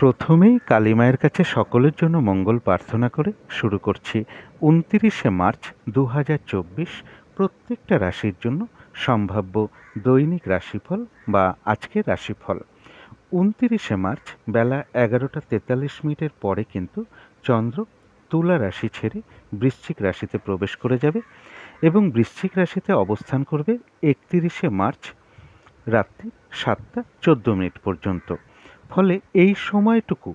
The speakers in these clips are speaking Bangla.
প্রথমেই কালী মায়ের কাছে সকলের জন্য মঙ্গল প্রার্থনা করে শুরু করছি। ২৯শে মার্চ ২০২৪ প্রত্যেকটা রাশির জন্য সম্ভাব্য দৈনিক রাশিফল বা আজকের রাশিফল। ২৯শে মার্চ বেলা ১১টা ৪৩ মিনিটের পরে কিন্তু চন্দ্র তুলা রাশি ছেড়ে বৃশ্চিক রাশিতে প্রবেশ করে যাবে এবং বৃশ্চিক রাশিতে অবস্থান করবে ৩১শে মার্চ রাত্রি ৭টা ১৪ মিনিট পর্যন্ত। ফলে এই সময়টুকু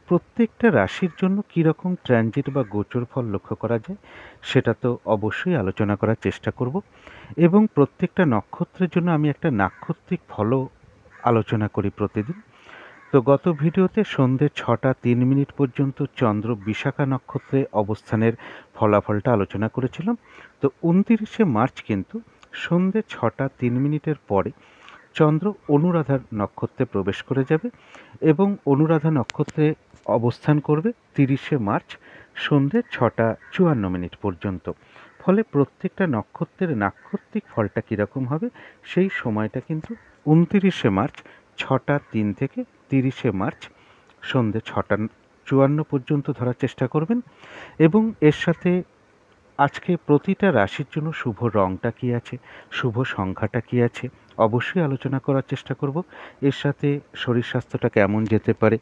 প্রত্যেকটা রাশির জন্য কীরকম ট্রানজিট বা গোচর ফল লক্ষ্য করা যায় সেটা তো অবশ্যই আলোচনা করার চেষ্টা করব এবং প্রত্যেকটা নক্ষত্রের জন্য আমি একটা নাক্ষত্রিক ফলও আলোচনা করি প্রতিদিন। তো গত ভিডিওতে সন্ধ্যে ৬টা ৩ মিনিট পর্যন্ত চন্দ্র বিশাখা নক্ষত্রে অবস্থানের ফলাফলটা আলোচনা করেছিলাম। তো ২৯শে মার্চ কিন্তু সন্ধ্যে ৬টা ৩ মিনিটের পরে চন্দ্র অনুরাধা নক্ষত্রে প্রবেশ করে যাবে এবং অনুরাধা নক্ষত্রে অবস্থান করবে ৩০শে মার্চ সন্ধ্যে ৬টা ৫৪ মিনিট পর্যন্ত। ফলে প্রত্যেকটা নক্ষত্রের নাক্ষত্রিক ফলটা কীরকম হবে সেই সময়টা কিন্তু ২৯শে মার্চ ৬টা ৩ থেকে ৩০শে মার্চ সন্ধ্যে ৬টা ৫৪ পর্যন্ত ধরার চেষ্টা করবেন। এবং এর সাথে আজকে প্রতিটা রাশির জন্য শুভ রংটা কী আছে, শুভ সংখ্যাটা কী আছে অবশ্যই আলোচনা করার চেষ্টা করব। এর সাথে শরীর স্বাস্থ্যটা কেমন যেতে পারে,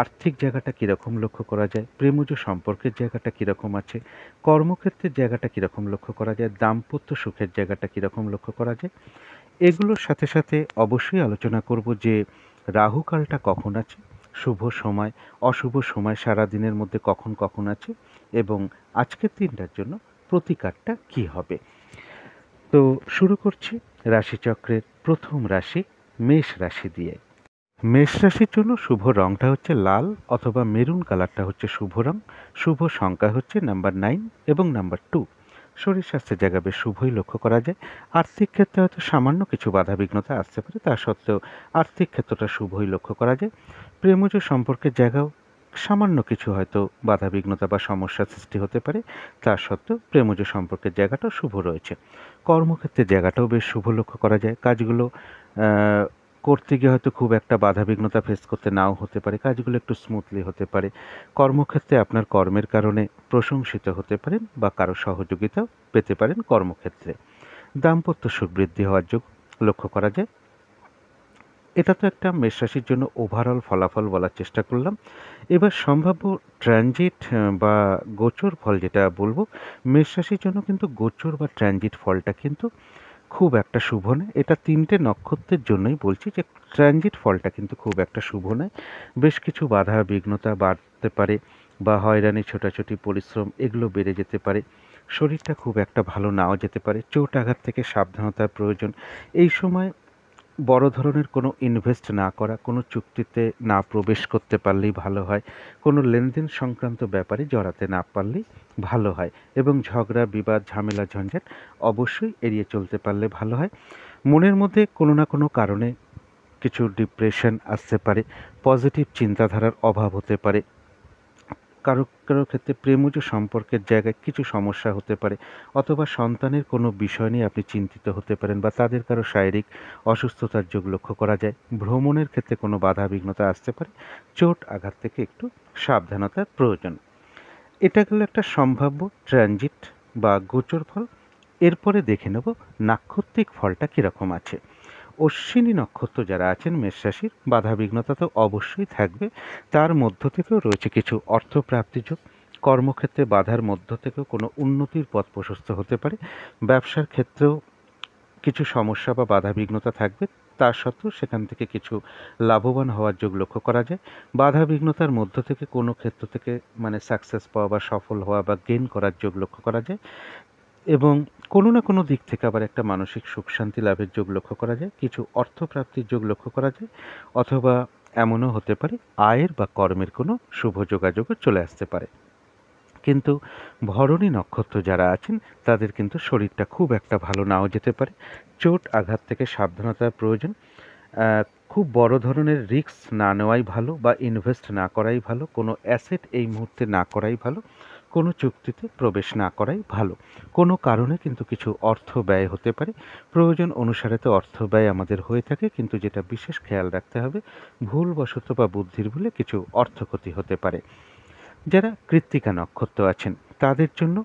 আর্থিক জায়গাটা কীরকম লক্ষ্য করা যায়, প্রেমজ সম্পর্কের জায়গাটা কীরকম আছে, কর্মক্ষেত্রের জায়গাটা কীরকম লক্ষ্য করা যায়, দাম্পত্য সুখের জায়গাটা কীরকম লক্ষ্য করা যায়। এগুলোর সাথে সাথে অবশ্যই আলোচনা করব যে রাহুকালটা কখন আছে, শুভ সময় অশুভ সময় সারা দিনের মধ্যে কখন কখন আছে এবং আজকের দিনটার জন্য প্রতিকারটা কী হবে। তো শুরু করছি রাশিচক্রের প্রথম রাশি মেষ রাশি দিয়ে। মেষ রাশির জন্য শুভ রংটা হচ্ছে লাল অথবা মেরুন কালারটা হচ্ছে শুভ রং। শুভ সংখ্যা হচ্ছে নাম্বার 9 এবং নাম্বার 2। শরীর স্বাস্থ্যের জায়গা বেশ শুভই লক্ষ্য করা যায়। আর্থিক ক্ষেত্রে হয়তো সামান্য কিছু বাধাবিঘ্নতা আসতে পারে, তা সত্ত্বেও আর্থিক ক্ষেত্রটা শুভই লক্ষ্য করা যায়। প্রেমজ সম্পর্কের জায়গাও সামান্য কিছু হয়তো বাধাবিঘ্নতা বা সমস্যার সৃষ্টি হতে পারে, তা সত্ত্বেও প্রেমজ সম্পর্কের জায়গাটাও শুভ রয়েছে। কর্মক্ষেত্রের জায়গাটাও বেশ শুভ লক্ষ্য করা যায়। কাজগুলো করতে গিয়ে হয়তো খুব একটা বাধাবিঘ্নতা ফেস করতে নাও হতে পারে, কাজগুলো একটু স্মুথলি হতে পারে। কর্মক্ষেত্রে আপনার কর্মের কারণে প্রশংসিত হতে পারেন বা কারো সহযোগিতাও পেতে পারেন কর্মক্ষেত্রে। দাম্পত্য সুখ বৃদ্ধি হওয়ার যোগ লক্ষ্য করা যায়। এটা তো একটা মেষ রাশির জন্য ওভারঅল ফলাফল বলার চেষ্টা করলাম। এবার সম্ভাব্য ট্রানজিট বা গোচর ফল যেটা বলবো, মেষ রাশির জন্য কিন্তু গোচর বা ট্রানজিট ফলটা কিন্তু খুব একটা শুভ নয়। এটা 3টে নক্ষত্রের জন্যই বলছি যে ট্রানজিট ফলটা কিন্তু খুব একটা শুভ নয়। বেশ কিছু বাধা বিঘ্নতা বাড়তে পারে বা হয়রানি ছোটাছুটি পরিশ্রম এগুলো বেড়ে যেতে পারে। শরীরটা খুব একটা ভালো নাও যেতে পারে। চোট আঘাত থেকে সাবধানতার প্রয়োজন। এই সময় বড় ধরনের কোনো ইনভেস্ট না করা, কোনো চুক্তিতে না প্রবেশ করতে পারলেই ভালো হয়। কোনো লেনদেন সংক্রান্ত ব্যাপারে জড়াতে না পারলেই ভালো হয় এবং ঝগড়া বিবাদ ঝামেলা ঝঞ্ঝাট অবশ্যই এড়িয়ে চলতে পারলে ভালো হয়। মনের মধ্যে কোনো না কোনো কারণে কিছু ডিপ্রেশন আসতে পারে, পজিটিভ চিন্তাধারার অভাব হতে পারে, কারো কারো ক্ষেত্রে প্রেমজ সম্পর্কের জায়গায় কিছু সমস্যা হতে পারে অথবা সন্তানের কোনো বিষয় নিয়ে আপনি চিন্তিত হতে পারেন বা তাদের কারো শারীরিক অসুস্থতার যোগ লক্ষ্য করা যায়। ভ্রমণের ক্ষেত্রে কোনো বাধা বিঘ্নতা আসতে পারে। চোট আঘাত থেকে একটু সাবধানতার প্রয়োজন। এটা গেল একটা সম্ভাব্য ট্রানজিট বা গোচর ফল। এরপরে দেখে নেব নাক্ষত্রিক ফলটা কীরকম আছে। অশ্বিনী নক্ষত্র যারা আছেন মেষ রাশির, বাধাবিঘ্নতা তো অবশ্যই থাকবে। তার মধ্য থেকেও রয়েছে কিছু অর্থপ্রাপ্তি যোগ। কর্মক্ষেত্রে বাধার মধ্য থেকেও কোনো উন্নতির পথ প্রশস্ত হতে পারে। ব্যবসার ক্ষেত্রেও কিছু সমস্যা বা বাধাবিঘ্নতা থাকবে, তা সত্ত্বেও সেখান থেকে কিছু লাভবান হওয়ার যোগ লক্ষ্য করা যায়। বাধাবিঘ্নতার মধ্য থেকে কোনো ক্ষেত্র থেকে মানে সাকসেস পাওয়া বা সফল হওয়া বা গেইন করার যোগ লক্ষ্য করা যায় এবং কোনো না কোনো দিক থেকে আবার একটা মানসিক সুখ শান্তি লাভের যোগ লক্ষ্য করা যায়। কিছু অর্থপ্রাপ্তির যোগ লক্ষ্য করা যায় অথবা এমনও হতে পারে আয়ের বা কর্মের কোনো শুভ যোগাযোগও চলে আসতে পারে। কিন্তু ভরণী নক্ষত্র যারা আছেন তাদের কিন্তু শরীরটা খুব একটা ভালো নাও যেতে পারে। চোট আঘাত থেকে সাবধানতার প্রয়োজন। খুব বড় ধরনের রিস্ক না নেওয়াই ভালো বা ইনভেস্ট না করাই ভালো। কোনো অ্যাসেট এই মুহূর্তে না করাই ভালো। কোনো চুক্তিতে প্রবেশ না করাই ভালো। কোনো কারণে কিন্তু কিছু অর্থ ব্যয় হতে পারে। প্রয়োজন অনুসারে তো অর্থ ব্যয় আমাদের হয়ে থাকে, কিন্তু যেটা বিশেষ খেয়াল রাখতে হবে, ভুলবশত বা বুদ্ধির ভুলে কিছু অর্থক্ষতি হতে পারে। যারা কৃত্তিকা নক্ষত্র আছেন তাদের জন্য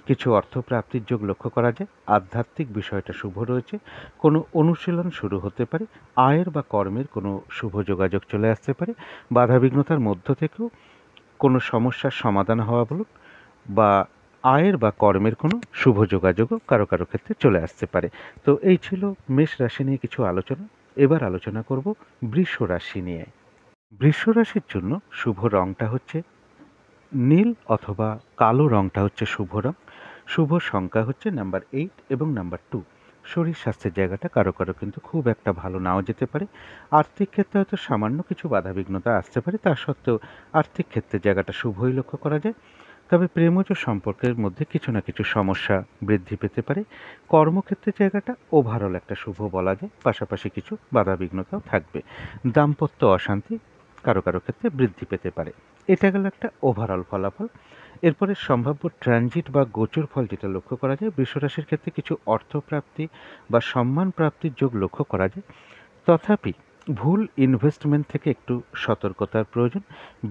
কিছু অর্থপ্রাপ্তির যোগ লক্ষ্য করা যায়। আধ্যাত্মিক বিষয়টা শুভ রয়েছে। কোনো অনুশীলন শুরু হতে পারে। আয়ের বা কর্মের কোনো শুভ যোগাযোগ চলে আসতে পারে। বাধাবিঘ্নতার মধ্য থেকেও কোনো সমস্যার সমাধান হওয়া বলুন, বা আয়ের বা কর্মের কোনো শুভ যোগাযোগও কারো কারো ক্ষেত্রে চলে আসতে পারে। তো এই ছিল মেষ রাশি নিয়ে কিছু আলোচনা। এবার আলোচনা করব বৃষ রাশি নিয়ে। বৃষ রাশির জন্য শুভ রংটা হচ্ছে নীল অথবা কালো রংটা হচ্ছে শুভ রং। শুভ সংখ্যা হচ্ছে নাম্বার 8 এবং নাম্বার 2। শরীর স্বাস্থ্যের জায়গাটা কারো কারো কিন্তু খুব একটা ভালো নাও যেতে পারে। আর্থিক ক্ষেত্রে হয়তো সামান্য কিছু বাধাবিঘ্নতা আসতে পারে, তা সত্ত্বেও আর্থিক ক্ষেত্রে জায়গাটা শুভই লক্ষ্য করা যায়। তবে প্রেমজ সম্পর্কের মধ্যে কিছু না কিছু সমস্যা বৃদ্ধি পেতে পারে। কর্মক্ষেত্রের জায়গাটা ওভারঅল একটা শুভ বলা যায়, পাশাপাশি কিছু বাধাবিঘ্নতাও থাকবে। দাম্পত্য অশান্তি কারো কারো ক্ষেত্রে বৃদ্ধি পেতে পারে। এটা গেল একটা ওভারঅল ফলাফল। এরপরে সম্ভাব্য ট্রানজিট বা গোচর ফল যেটা লক্ষ্য করা যায়, বৃষরাশির ক্ষেত্রে কিছু অর্থপ্রাপ্তি বা সম্মান প্রাপ্তির যোগ লক্ষ্য করা যায়। তথাপি ভুল ইনভেস্টমেন্ট থেকে একটু সতর্কতার প্রয়োজন।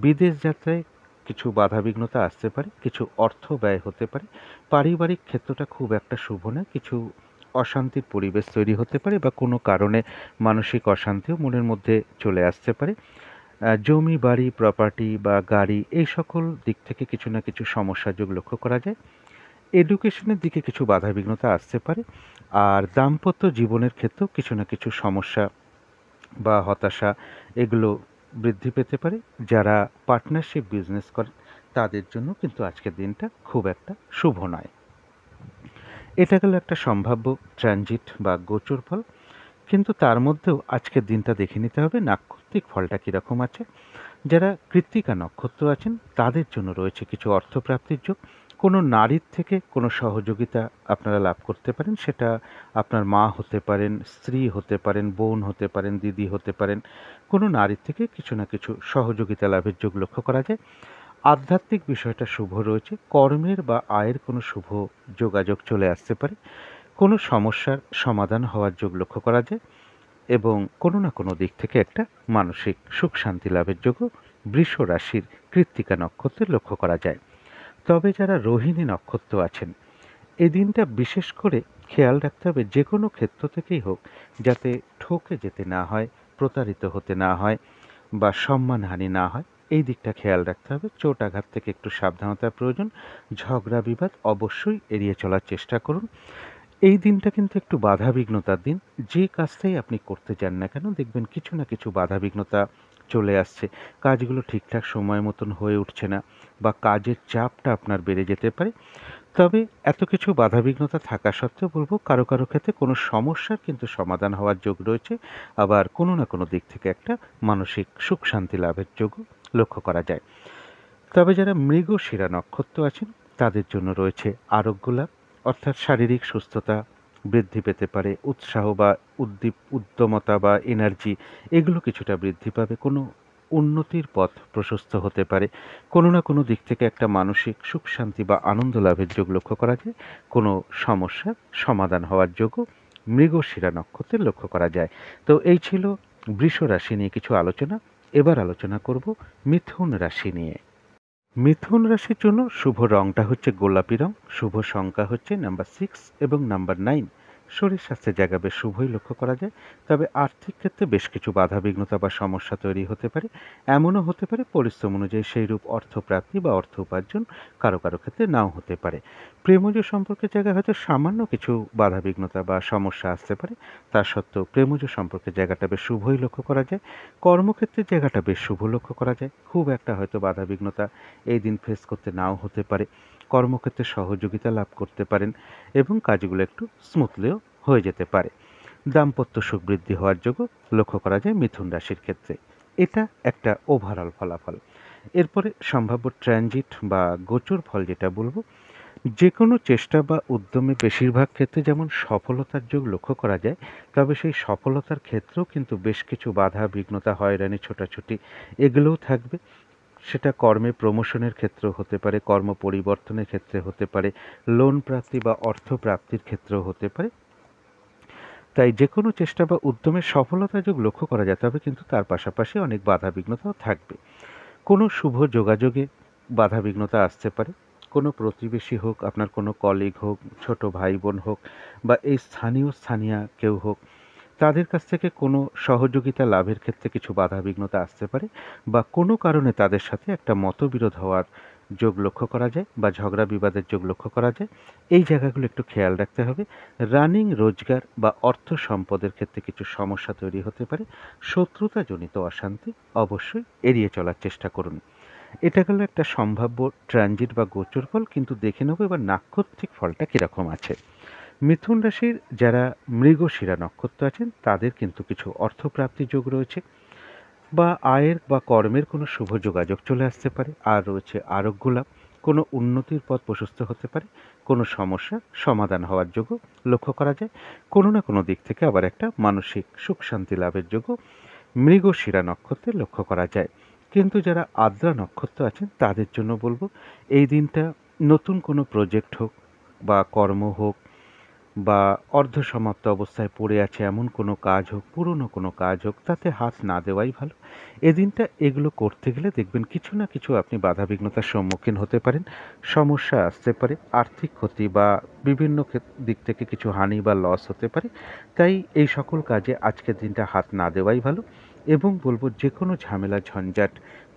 বিদেশ যাত্রায় কিছু বাধাবিঘ্নতা আসতে পারে, কিছু অর্থ ব্যয় হতে পারে। পারিবারিক ক্ষেত্রটা খুব একটা শুভ নয়, কিছু অশান্তির পরিবেশ তৈরি হতে পারে, বা কোনো কারণে মানসিক অশান্তিও মনের মধ্যে চলে আসতে পারে। জমি বাড়ি প্রপার্টি বা গাড়ি এই সকল দিক থেকে কিছু না কিছু সমস্যার যোগ লক্ষ্য করা যায়। এডুকেশনের দিকে কিছু বাধাবিঘ্নতা আসতে পারে। আর দাম্পত্য জীবনের ক্ষেত্রেও কিছু না কিছু সমস্যা বা হতাশা এগুলো বৃদ্ধি পেতে পারে। যারা পার্টনারশিপ বিজনেস করেন তাদের জন্য কিন্তু আজকের দিনটা খুব একটা শুভ নয়। এটা গেল একটা সম্ভাব্য ট্রানজিট বা গোচর ফল। কিন্তু তার মধ্যেও আজকের দিনটা দেখে নিতে হবে নাক্ষত্রিক ফলটা কীরকম আছে। যারা কৃত্তিকা নক্ষত্র আছেন তাদের জন্য রয়েছে কিছু অর্থপ্রাপ্তির যোগ। কোনো নারীর থেকে কোনো সহযোগিতা আপনারা লাভ করতে পারেন। সেটা আপনার মা হতে পারেন, স্ত্রী হতে পারেন, বোন হতে পারেন, দিদি হতে পারেন। কোনো নারীর থেকে কিছু না কিছু সহযোগিতা লাভের যোগ লক্ষ্য করা যায়। আধ্যাত্মিক বিষয়টা শুভ রয়েছে। কর্মের বা আয়ের কোনো শুভ যোগাযোগ চলে আসতে পারে। কোনো সমস্যার সমাধান হওয়ার যোগ লক্ষ্য করা যায়, এবং কোনো না কোনো দিক থেকে একটা মানসিক সুখ শান্তি লাভের যোগও বৃষ রাশির কৃত্তিকা নক্ষত্রে লক্ষ্য করা যায়। তবে যারা রোহিণী নক্ষত্র আছেন, এই দিনটা বিশেষ করে খেয়াল রাখতে হবে যে কোনো ক্ষেত্র থেকেই হোক যাতে ঠকে যেতে না হয়, প্রতারিত হতে না হয়, বা সম্মানহানি না হয়। এই দিকটা খেয়াল রাখতে হবে। চোট আঘাত থেকে একটু সাবধানতার প্রয়োজন। ঝগড়া বিবাদ অবশ্যই এড়িয়ে চলার চেষ্টা করুন। এই দিনটা কিন্তু একটু বাধাবিঘ্নতার দিন। যে কাজটাই আপনি করতে যান না কেন, দেখবেন কিছু না কিছু বাধাবিঘ্নতা চলে আসছে। কাজগুলো ঠিকঠাক সময় মতন হয়ে উঠছে না, বা কাজের চাপটা আপনার বেড়ে যেতে পারে। তবে এত কিছু বাধাবিঘ্নতা থাকা সত্ত্বেও বলব, কারো কারো ক্ষেত্রে কোনো সমস্যার কিন্তু সমাধান হওয়ার যোগ রয়েছে। আবার কোনো না কোনো দিক থেকে একটা মানসিক সুখ শান্তি লাভের যোগও লক্ষ্য করা যায়। তবে যারা মৃগশিরা নক্ষত্র আছেন তাদের জন্য রয়েছে আরোগ্য লাভ, অর্থাৎ শারীরিক সুস্থতা বৃদ্ধি পেতে পারে। উৎসাহ বা উদ্যমতা বা এনার্জি এগুলো কিছুটা বৃদ্ধি পাবে। কোনো উন্নতির পথ প্রশস্ত হতে পারে। কোনো না কোনো দিক থেকে একটা মানসিক সুখ শান্তি বা আনন্দ লাভের যোগ লক্ষ্য করা যায়। কোনো সমস্যার সমাধান হওয়ার যোগও মৃগশিরা নক্ষত্রে লক্ষ্য করা যায়। তো এই ছিল বৃষ রাশি নিয়ে কিছু আলোচনা। এবার আলোচনা করব মিথুন রাশি নিয়ে। মিথুন রাশির জন্য শুভ রংটা হচ্ছে গোলাপি রং। শুভ সংখ্যা হচ্ছে নাম্বার 6 এবং নাম্বার 9। শরীর স্বাস্থ্যের জায়গা বেশ শুভই লক্ষ্য করা যায়। তবে আর্থিক ক্ষেত্রে বেশ কিছু বাধাবিঘ্নতা বা সমস্যা তৈরি হতে পারে। এমনও হতে পারে পরিশ্রম অনুযায়ী সেইরূপ অর্থপ্রাপ্তি বা অর্থ উপার্জন কারো কারো ক্ষেত্রে নাও হতে পারে। প্রেমজ সম্পর্কের জায়গায় হয়তো সামান্য কিছু বাধাবিঘ্নতা বা সমস্যা আসতে পারে। তা সত্ত্বেও প্রেমজ সম্পর্কের জায়গাটা বেশ শুভই লক্ষ্য করা যায়। কর্মক্ষেত্রের জায়গাটা বেশ শুভ লক্ষ্য করা যায়। খুব একটা হয়তো বাধাবিঘ্নতা এই দিন ফেস করতে নাও হতে পারে। কর্মক্ষেত্রে সহযোগিতা লাভ করতে পারেন, এবং কাজগুলো একটু স্মুথলিও হয়ে যেতে পারে। দাম্পত্য সুখ বৃদ্ধি হওয়ার যোগও লক্ষ্য করা যায় মিথুন রাশির ক্ষেত্রে। এটা একটা ওভারঅল ফলাফল। এরপরে সম্ভাব্য ট্রানজিট বা গোচর ফল যেটা বলবো, যে কোনো চেষ্টা বা উদ্যমে বেশিরভাগ ক্ষেত্রে যেমন সফলতার যোগ লক্ষ্য করা যায়, তবে সেই সফলতার ক্ষেত্রেও কিন্তু বেশ কিছু বাধা বিঘ্নতা, হয়রানি, ছোটাছুটি এগুলোও থাকবে। সেটা কর্মে প্রমোশনের ক্ষেত্রেও হতে পারে, কর্ম পরিবর্তনের ক্ষেত্রে হতে পারে, লোন প্রাপ্তি বা অর্থ প্রাপ্তির ক্ষেত্রেও হতে পারে। তাই যেকোনো চেষ্টা বা উদ্যমের সফলতা যোগ লক্ষ্য করা যায়, তবে কিন্তু তার পাশাপাশি অনেক বাধাবিঘ্নতাও থাকবে। কোনো শুভ যোগাযোগে বাধাবিঘ্নতা আসতে পারে। কোনো প্রতিবেশী হোক, আপনার কোনো কলিগ হোক, ছোট ভাই বোন হোক, বা এই স্থানীয় কেউ হোক, তাদের কাছ থেকে কোনো সহযোগিতা লাভের ক্ষেত্রে কিছু বাধাবিঘ্নতা আসতে পারে, বা কোনো কারণে তাদের সাথে একটা মতবিরোধ হওয়ার যোগ লক্ষ্য করা যায়, বা ঝগড়া বিবাদের যোগ লক্ষ্য করা যায়। এই জায়গাগুলো একটু খেয়াল রাখতে হবে। রানিং রোজগার বা অর্থ সম্পদের ক্ষেত্রে কিছু সমস্যা তৈরি হতে পারে। শত্রুতাজনিত অশান্তি অবশ্যই এড়িয়ে চলার চেষ্টা করুন। এটা গেল একটা সম্ভাব্য ট্রানজিট বা গোচর ফল, কিন্তু দেখে নেব এবার নাক্ষত্রিক ফলটা কীরকম আছে। মিথুন রাশির যারা মৃগশিরা নক্ষত্র আছেন তাদের কিন্তু কিছু অর্থপ্রাপ্তি যোগ রয়েছে, বা আয়ের বা কর্মের কোনো শুভ যোগাযোগ চলে আসতে পারে। আর রয়েছে আরোগ্য লাভ, কোনো উন্নতির পথ প্রশস্ত হতে পারে, কোনো সমস্যা সমাধান হওয়ার যোগও লক্ষ্য করা যায়। কোনো না কোনো দিক থেকে আবার একটা মানসিক সুখ শান্তি লাভের যোগও মৃগশিরা নক্ষত্রে লক্ষ্য করা যায়। কিন্তু যারা আদ্রা নক্ষত্র আছেন তাদের জন্য বলবো, এই দিনটা নতুন কোনো প্রজেক্ট হোক বা কর্ম হোক, বা অর্ধসমাপ্ত অবস্থায় পড়ে আছে এমন কোনো কাজ হোক, পুরনো কোনো কাজ হোক, তাতে হাত না দেওয়াই ভালো। এদিনটা এগুলো করতে গেলে দেখবেন কিছু না কিছু আপনি বাধাবিঘ্নতার সম্মুখীন হতে পারেন, সমস্যা আসতে পারে, আর্থিক ক্ষতি বা বিভিন্ন দিক থেকে কিছু হানি বা লস হতে পারে। তাই এই সকল কাজে আজকের দিনটা হাত না দেওয়াই ভালো। এবং বলবো যে কোনো ঝামেলা ঝঞ্ঝাট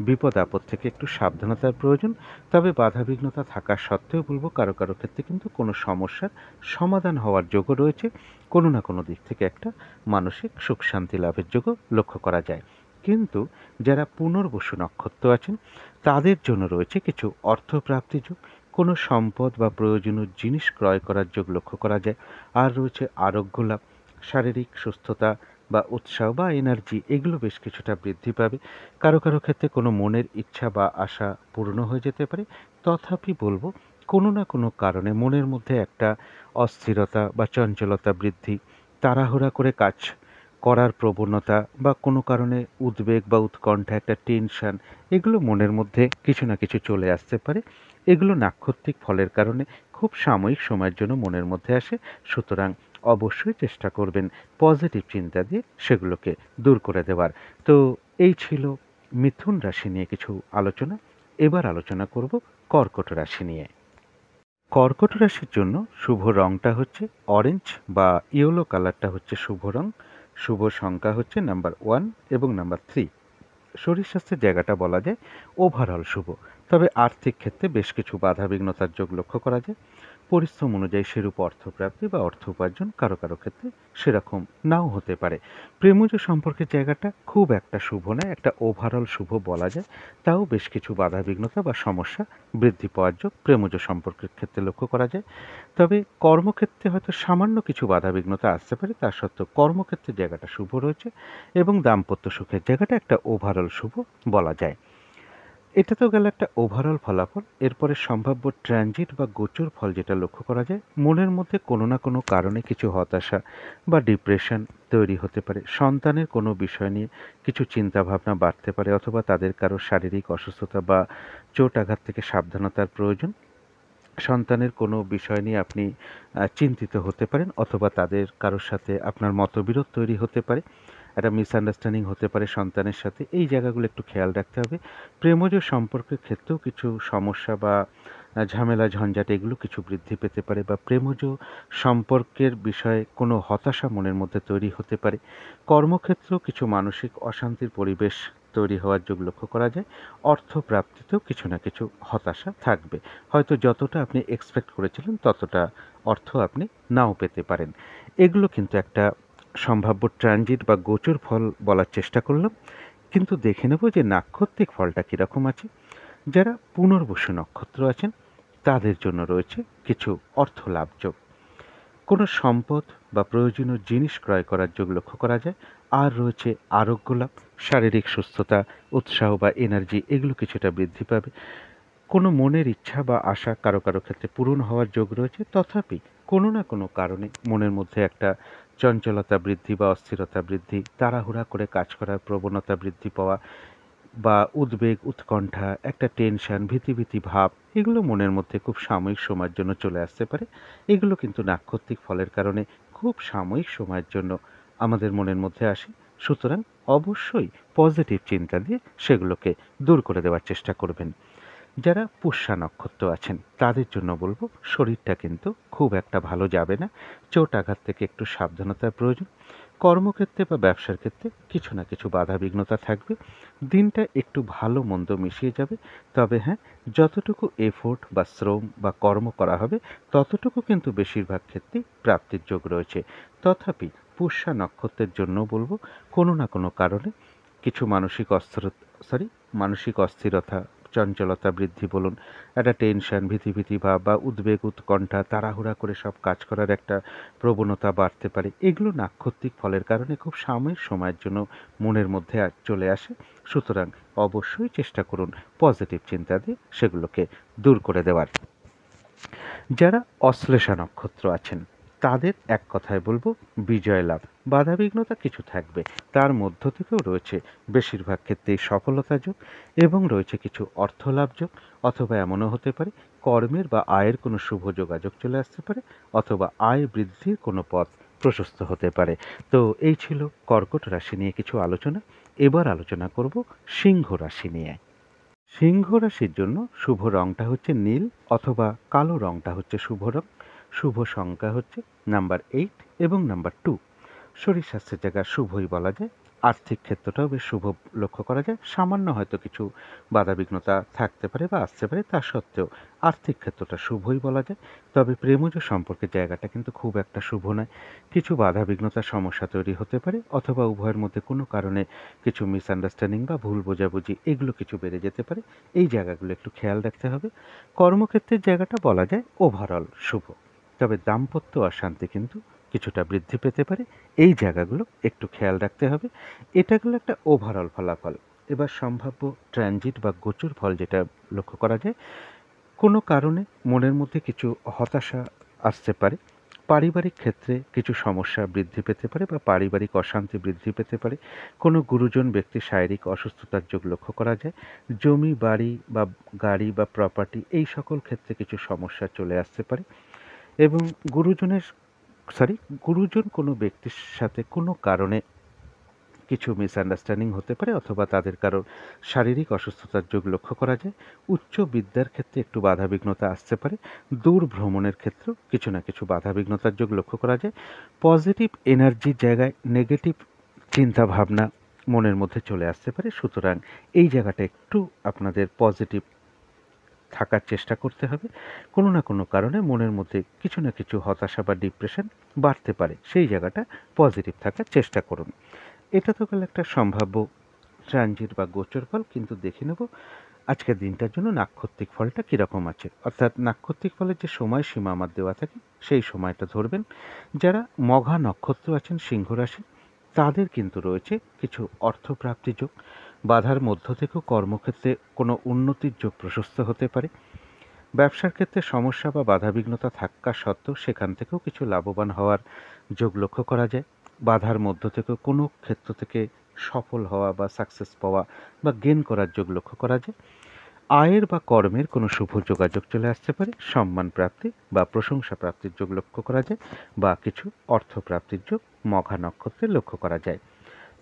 বিপদ আপদ থেকে একটু সাবধানতার প্রয়োজন। তবে বাধাবিঘ্নতা থাকা সত্ত্বেও বলবো কারো কারো ক্ষেত্রে কিন্তু কোনো সমস্যার সমাধান হওয়ার যোগও রয়েছে। কোনো না কোনো দিক থেকে একটা মানসিক সুখ শান্তি লাভের যোগও লক্ষ্য করা যায়। কিন্তু যারা পুনর্বসু নক্ষত্র আছেন তাদের জন্য রয়েছে কিছু অর্থপ্রাপ্তি যোগ, কোনো সম্পদ বা প্রয়োজনীয় জিনিস ক্রয় করার যোগ লক্ষ্য করা যায়। আর রয়েছে আরোগ্য লাভ, শারীরিক সুস্থতা বা উৎসাহ বা এনার্জি এগুলো বেশ কিছুটা বৃদ্ধি পাবে। কারো কারো ক্ষেত্রে কোনো মনের ইচ্ছা বা আশা পূর্ণ হয়ে যেতে পারে। তথাপি বলবো কোনো না কোনো কারণে মনের মধ্যে একটা অস্থিরতা বা চঞ্চলতা বৃদ্ধি, তাড়াহুড়া করে কাজ করার প্রবণতা, বা কোনো কারণে উদ্বেগ বা উৎকণ্ঠা, একটা টেনশন, এগুলো মনের মধ্যে কিছু না কিছু চলে আসতে পারে। এগুলো নাক্ষত্রিক ফলের কারণে খুব সাময়িক সময়ের জন্য মনের মধ্যে আসে। সুতরাং অবশ্যই চেষ্টা করবেন পজিটিভ চিন্তা দিয়ে সেগুলোকে দূর করে দেওয়ার। তো এই ছিল মিথুন রাশি নিয়ে কিছু আলোচনা। এবার আলোচনা করব কর্কট রাশি নিয়ে। কর্কট রাশির জন্য শুভ রংটা হচ্ছে অরেঞ্জ বা ইয়েলো কালারটা হচ্ছে শুভ রং। শুভ সংখ্যা হচ্ছে নাম্বার 1 এবং নাম্বার 3। শরীর স্বাস্থ্যের জায়গাটা বলা যায় ওভারঅল শুভ। তবে আর্থিক ক্ষেত্রে বেশ কিছু বাধাবিঘ্নতার যোগ লক্ষ্য করা যায়। পরিশ্রম অনুযায়ী সেরূপ অর্থপ্রাপ্তি বা অর্থ উপার্জন কারো কারো ক্ষেত্রে সেরকম নাও হতে পারে। প্রেমজ সম্পর্কের জায়গাটা খুব একটা শুভ নয়, একটা ওভারঅল শুভ বলা যায়। তাও বেশ কিছু বাধাবিঘ্নতা বা সমস্যা বৃদ্ধি পাওয়ার যোগ প্রেমজ সম্পর্কের ক্ষেত্রে লক্ষ্য করা যায়। তবে কর্মক্ষেত্রে হয়তো সামান্য কিছু বাধাবিঘ্নতা আসতে পারে, তা সত্ত্বেও কর্মক্ষেত্রের জায়গাটা শুভ রয়েছে, এবং দাম্পত্য সুখের জায়গাটা একটা ওভারঅল শুভ বলা যায়। এটা তো গেল একটা ওভারঅল ফলাফল। এরপরে সম্ভাব্য ট্রানজিট বা গোচর ফল যেটা লক্ষ্য করা যায়, মনের মধ্যে কোনো না কোনো কারণে কিছু হতাশা বা ডিপ্রেশন তৈরি হতে পারে। সন্তানের কোনো বিষয় নিয়ে কিছু চিন্তাভাবনা বাড়তে পারে, অথবা তাদের কারো শারীরিক অসুস্থতা বা চোট আঘাত থেকে সাবধানতার প্রয়োজন। সন্তানের কোনো বিষয় নিয়ে আপনি চিন্তিত হতে পারেন, অথবা তাদের কারোর সাথে আপনার মতবিরোধ তৈরি হতে পারে, একটা মিসআন্ডারস্ট্যান্ডিং হতে পারে সন্তানের সাথে। এই জায়গাগুলো একটু খেয়াল রাখতে হবে। প্রেমজ সম্পর্কের ক্ষেত্রেও কিছু সমস্যা বা ঝামেলা ঝঞ্ঝাট এগুলো কিছু বৃদ্ধি পেতে পারে, বা প্রেমজ সম্পর্কের বিষয়ে কোনো হতাশা মনের মধ্যে তৈরি হতে পারে। কর্মক্ষেত্রেও কিছু মানসিক অশান্তির পরিবেশ তৈরি হওয়ার যোগ লক্ষ্য করা যায়। অর্থপ্রাপ্তিতেও কিছু না কিছু হতাশা থাকবে। হয়তো যতটা আপনি এক্সপেক্ট করেছিলেন ততটা অর্থ আপনি নাও পেতে পারেন। এগুলো কিন্তু একটা সম্ভাব্য ট্রানজিট বা গোচর ফল বলার চেষ্টা করলাম। কিন্তু দেখে নেব যে নাক্ষত্রিক ফলটা কীরকম আছে। যারা পুনর্বসু নক্ষত্র আছেন তাদের জন্য রয়েছে কিছু অর্থ লাভ যোগ, কোনো সম্পদ বা প্রয়োজনীয় জিনিস ক্রয় করার যোগ লক্ষ্য করা যায়। আর রয়েছে আরোগ্য লাভ, শারীরিক সুস্থতা, উৎসাহ বা এনার্জি এগুলো কিছুটা বৃদ্ধি পাবে। কোনো মনের ইচ্ছা বা আশা কারো কারো ক্ষেত্রে পূরণ হওয়ার যোগ রয়েছে। তথাপি কোনো না কোনো কারণে মনের মধ্যে একটা চঞ্চলতা বৃদ্ধি বা অস্থিরতা বৃদ্ধি, তাড়াহুড়া করে কাজ করার প্রবণতা বৃদ্ধি পাওয়া, বা উদ্বেগ, উৎকণ্ঠা, একটা টেনশন, ভীতি ভাব এগুলো মনের মধ্যে খুব সাময়িক সময়ের জন্য চলে আসতে পারে। এগুলো কিন্তু নাক্ষত্রিক ফলের কারণে খুব সাময়িক সময়ের জন্য আমাদের মনের মধ্যে আসে। সুতরাং অবশ্যই পজিটিভ চিন্তা দিয়ে সেগুলোকে দূর করে দেওয়ার চেষ্টা করবেন। যারা পুষ্যা নক্ষত্র আছেন তাদের জন্য বলব শরীরটা কিন্তু খুব একটা ভালো যাবে না। চোট আঘাত থেকে একটু সাবধানতার প্রয়োজন। কর্মক্ষেত্রে বা ব্যবসার ক্ষেত্রে কিছু না কিছু বাধা বিঘ্নতা থাকবে। দিনটা একটু ভালো মন্দ মিশিয়ে যাবে। তবে হ্যাঁ, যতটুকু এফোর্ট বা শ্রম বা কর্ম করা হবে ততটুকু কিন্তু বেশিরভাগ ক্ষেত্রেই প্রাপ্তির যোগ রয়েছে। তথাপি পুষ্যা নক্ষত্রের জন্য বলব কোনো না কোনো কারণে কিছু মানসিক অস্থিরতা, চঞ্চলতা বৃদ্ধি বলুন, একটা টেনশন, ভীতি ভাব বা উদ্বেগ, উৎকণ্ঠা, তাড়াহুড়া করে সব কাজ করার একটা প্রবণতা বাড়তে পারে। এগুলো নাক্ষত্রিক ফলের কারণে খুব সাময়িক সময়ের জন্য মনের মধ্যে চলে আসে। সুতরাং অবশ্যই চেষ্টা করুন পজিটিভ চিন্তা দিয়ে সেগুলোকে দূর করে দেওয়ার। যারা অশ্লেষা নক্ষত্র আছেন তাদের এক কথায় বলবো বিজয় লাভ। বাধাবিঘ্নতা কিছু থাকবে, তার মধ্য থেকেও রয়েছে বেশিরভাগ ক্ষেত্রেই সফলতা যোগ এবং রয়েছে কিছু অর্থ লাভ যোগ, অথবা এমনও হতে পারে কর্মের বা আয়ের কোনো শুভ যোগাযোগ চলে আসতে পারে, অথবা আয় বৃদ্ধির কোনো পথ প্রশস্ত হতে পারে। তো এই ছিল কর্কট রাশি নিয়ে কিছু আলোচনা। এবার আলোচনা করব সিংহ রাশি নিয়ে। সিংহ রাশির জন্য শুভ রংটা হচ্ছে নীল, অথবা কালো রংটা হচ্ছে শুভ রং। শুভ সংখ্যা হচ্ছে নাম্বার 8 এবং নাম্বার 2। শরীর স্বাস্থ্যের জায়গায় শুভই বলা যায়। আর্থিক ক্ষেত্রটাও বেশ শুভ লক্ষ্য করা যায়। সামান্য হয়তো কিছু বাধাবিঘ্নতা থাকতে পারে বা আসতে পারে, তা সত্ত্বেও আর্থিক ক্ষেত্রটা শুভই বলা যায়। তবে প্রেমজ সম্পর্কের জায়গাটা কিন্তু খুব একটা শুভ নয়। কিছু বাধাবিঘ্নতার সমস্যা তৈরি হতে পারে, অথবা উভয়ের মধ্যে কোনো কারণে কিছু মিসআন্ডারস্ট্যান্ডিং বা ভুল বোঝাবুঝি এগুলো কিছু বেড়ে যেতে পারে। এই জায়গাগুলো একটু খেয়াল রাখতে হবে। কর্মক্ষেত্রের জায়গাটা বলা যায় ওভারঅল শুভ, তবে দাম্পত্য অশান্তি কিন্তু কিছুটা বৃদ্ধি পেতে পারে। এই জায়গাগুলো একটু খেয়াল রাখতে হবে। এটা গেল একটা ওভারঅল ফলাফল। এবার সম্ভাব্য ট্রানজিট বা গোচর ফল যেটা লক্ষ্য করা যায়, কোনো কারণে মনের মধ্যে কিছু হতাশা আসতে পারে। পারিবারিক ক্ষেত্রে কিছু সমস্যা বৃদ্ধি পেতে পারে বা পারিবারিক অশান্তি বৃদ্ধি পেতে পারে। কোনো গুরুজন ব্যক্তির শারীরিক অসুস্থতার যোগ লক্ষ্য করা যায়। জমি বাড়ি বা গাড়ি বা প্রপার্টি এই সকল ক্ষেত্রে কিছু সমস্যা চলে আসতে পারে। এবং গুরুজনের সরি গুরুজন কোনো ব্যক্তির সাথে কোনো কারণে কিছু মিসআন্ডারস্ট্যান্ডিং হতে পারে, অথবা তাদের কারোর শারীরিক অসুস্থতার যোগ লক্ষ্য করা যায়। উচ্চ বিদ্যার ক্ষেত্রে একটু বাধাবিঘ্নতা আসতে পারে। দূর ভ্রমণের ক্ষেত্রেও কিছু না কিছু বাধাবিঘ্নতার যোগ লক্ষ্য করা যায়। পজিটিভ এনার্জির জায়গায় নেগেটিভ চিন্তা ভাবনা মনের মধ্যে চলে আসতে পারে। সুতরাং এই জায়গাটা একটু আপনাদের পজিটিভ থাকার চেষ্টা করতে হবে। কোনো না কোনো কারণে মনের মধ্যে কিছু না কিছু হতাশা বা ডিপ্রেশন বাড়তে পারে, সেই জায়গাটা পজিটিভ থাকার চেষ্টা করুন। এটা তো গেল একটা সম্ভাব্য ট্রানজিট বা গোচর ফল। কিন্তু দেখে নেব আজকের দিনটার জন্য নাক্ষত্রিক ফলটা কীরকম আছে। অর্থাৎ নাক্ষত্রিক ফলের যে সময়সীমা আমার দেওয়া থাকে সেই সময়টা ধরবেন। যারা মঘা নক্ষত্র আছেন সিংহ রাশি তাদের কিন্তু রয়েছে কিছু অর্থপ্রাপ্তি যোগ। বাধার মধ্য থেকেও কর্মক্ষেত্রে কোনো উন্নতির যোগ প্রশস্ত হতে পারে। ব্যবসার ক্ষেত্রে সমস্যা বা বাধাবিঘ্নতা থাকা সত্ত্বেও সেখান থেকেও কিছু লাভবান হওয়ার যোগ লক্ষ্য করা যায়। বাধার মধ্য থেকেও কোনো ক্ষেত্র থেকে সফল হওয়া বা সাকসেস পাওয়া বা গেন করার যোগ লক্ষ্য করা যায়। আয়ের বা কর্মের কোনো শুভ যোগাযোগ চলে আসতে পারে। সম্মান প্রাপ্তি বা প্রশংসা প্রাপ্তির যোগ লক্ষ্য করা যায়, বা কিছু অর্থ প্রাপ্তির যোগ মঘা নক্ষত্রে লক্ষ্য করা যায়।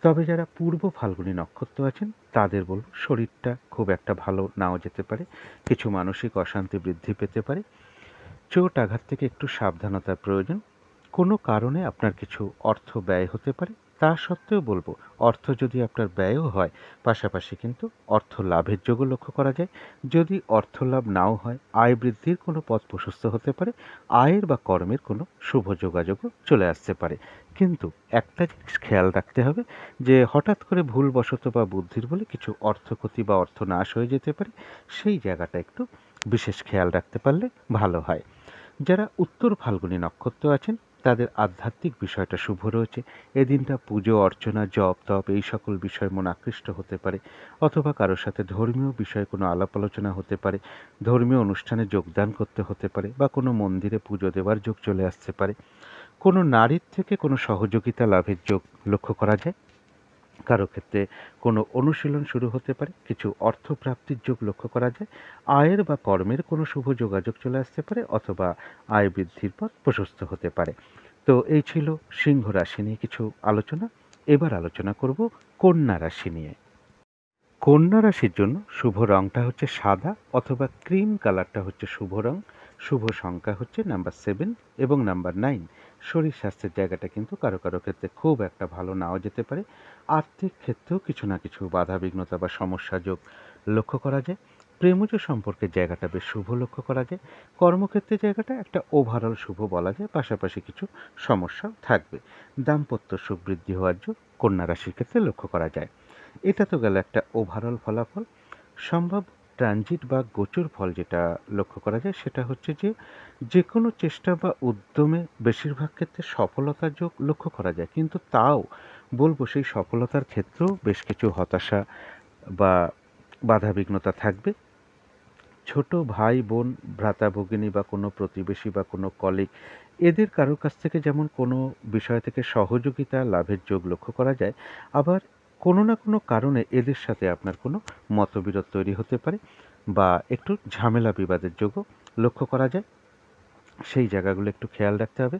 তবে যারা পূর্ব ফাল্গুনী নক্ষত্র আছেন তাদের বলব শরীরটা খুব একটা ভালো নাও যেতে পারে। কিছু মানসিক অশান্তি বৃদ্ধি পেতে পারে। চোট আঘাত থেকে একটু সাবধানতার প্রয়োজন। কোনো কারণে আপনার কিছু অর্থ ব্যয় হতে পারে, তা সত্ত্বেও বলবো অর্থ যদি আপনার ব্যয়ও হয়, পাশাপাশি কিন্তু অর্থ লাভের যোগও লক্ষ্য করা যায়। যদি অর্থ লাভ নাও হয়, আয় বৃদ্ধির কোনো পথ প্রশস্ত হতে পারে। আয়ের বা কর্মের কোনো শুভ যোগাযোগও চলে আসতে পারে। কিন্তু একটা জিনিস খেয়াল রাখতে হবে যে হঠাৎ করে ভুলবশত বা বুদ্ধির বলে কিছু অর্থক্ষতি বা অর্থ নাশ হয়ে যেতে পারে। সেই জায়গাটা একটু বিশেষ খেয়াল রাখতে পারলে ভালো হয়। যারা উত্তর ফাল্গুনী নক্ষত্র আছেন তাদের আধ্যাত্মিক বিষয়টা শুভ রয়েছে। এদিনটা পুজো অর্চনা জপ তপ এই সকল বিষয় মন আকৃষ্ট হতে পারে, অথবা কারোর সাথে ধর্মীয় বিষয়ে কোনো আলাপ আলোচনা হতে পারে, ধর্মীয় অনুষ্ঠানে যোগদান করতে হতে পারে, বা কোনো মন্দিরে পুজো দেওয়ার যোগ চলে আসতে পারে। কোনো নারীর থেকে কোনো সহযোগিতা লাভের যোগ লক্ষ্য করা যায়। কারো ক্ষেত্রে কোনো অনুশীলন শুরু হতে পারে, কিছু অর্থপ্রাপ্তির যোগ লক্ষ্য করা যায়, আয়ের বা কর্মের কোনো শুভ যোগাযোগ চলে আসতে পারে, অথবা আয় বৃদ্ধির পথ প্রশস্ত হতে পারে। তো এই ছিল সিংহ রাশি নিয়ে কিছু আলোচনা। এবার আলোচনা করব কন্যা রাশি নিয়ে। কন্যা রাশির জন্য শুভ রংটা হচ্ছে সাদা অথবা ক্রিম কালারটা হচ্ছে শুভ রং। শুভ সংখ্যা হচ্ছে নাম্বার 7 এবং নাম্বার 9। শরীর স্বাস্থ্যের জায়গাটা কিন্তু কারো কারো ক্ষেত্রে খুব একটা ভালো নাও যেতে পারে। আর্থিক ক্ষেত্রেও কিছু না কিছু বাধা বিঘ্নতা বা সমস্যা যোগ লক্ষ্য করা যায়। প্রেমজ সম্পর্কের জায়গাটা বেশ শুভ লক্ষ্য করা যায়। কর্মক্ষেত্রের জায়গাটা একটা ওভারঅল শুভ বলা যায়, পাশাপাশি কিছু সমস্যাও থাকবে। দাম্পত্য সুখ বৃদ্ধি হওয়ার যোগ কন্যা রাশির ক্ষেত্রে লক্ষ্য করা যায়। এটা তো গেল একটা ওভারঅল ফলাফল। সম্ভব ট্রানজিট বা গোচর ফল যেটা লক্ষ্য করা যায় সেটা হচ্ছে যে, যে কোনো চেষ্টা বা উদ্যমে বেশিরভাগ ক্ষেত্রে সফলতার যোগ লক্ষ্য করা যায়, কিন্তু তাও বলবো সেই সফলতার ক্ষেত্রেও বেশ কিছু হতাশা বা বাধাবিঘ্নতা থাকবে। ছোট ভাই বোন, ভ্রাতা ভগিনী বা কোনো প্রতিবেশী বা কোনো কলিগ, এদের কারোর কাছ থেকে যেমন কোনো বিষয় থেকে সহযোগিতা লাভের যোগ লক্ষ্য করা যায়, আবার কোনো না কোনো কারণে এদের সাথে আপনার কোনো মতবিরোধ তৈরি হতে পারে বা একটু ঝামেলা বিবাদের যোগও লক্ষ্য করা যায়। সেই জায়গাগুলো একটু খেয়াল রাখতে হবে।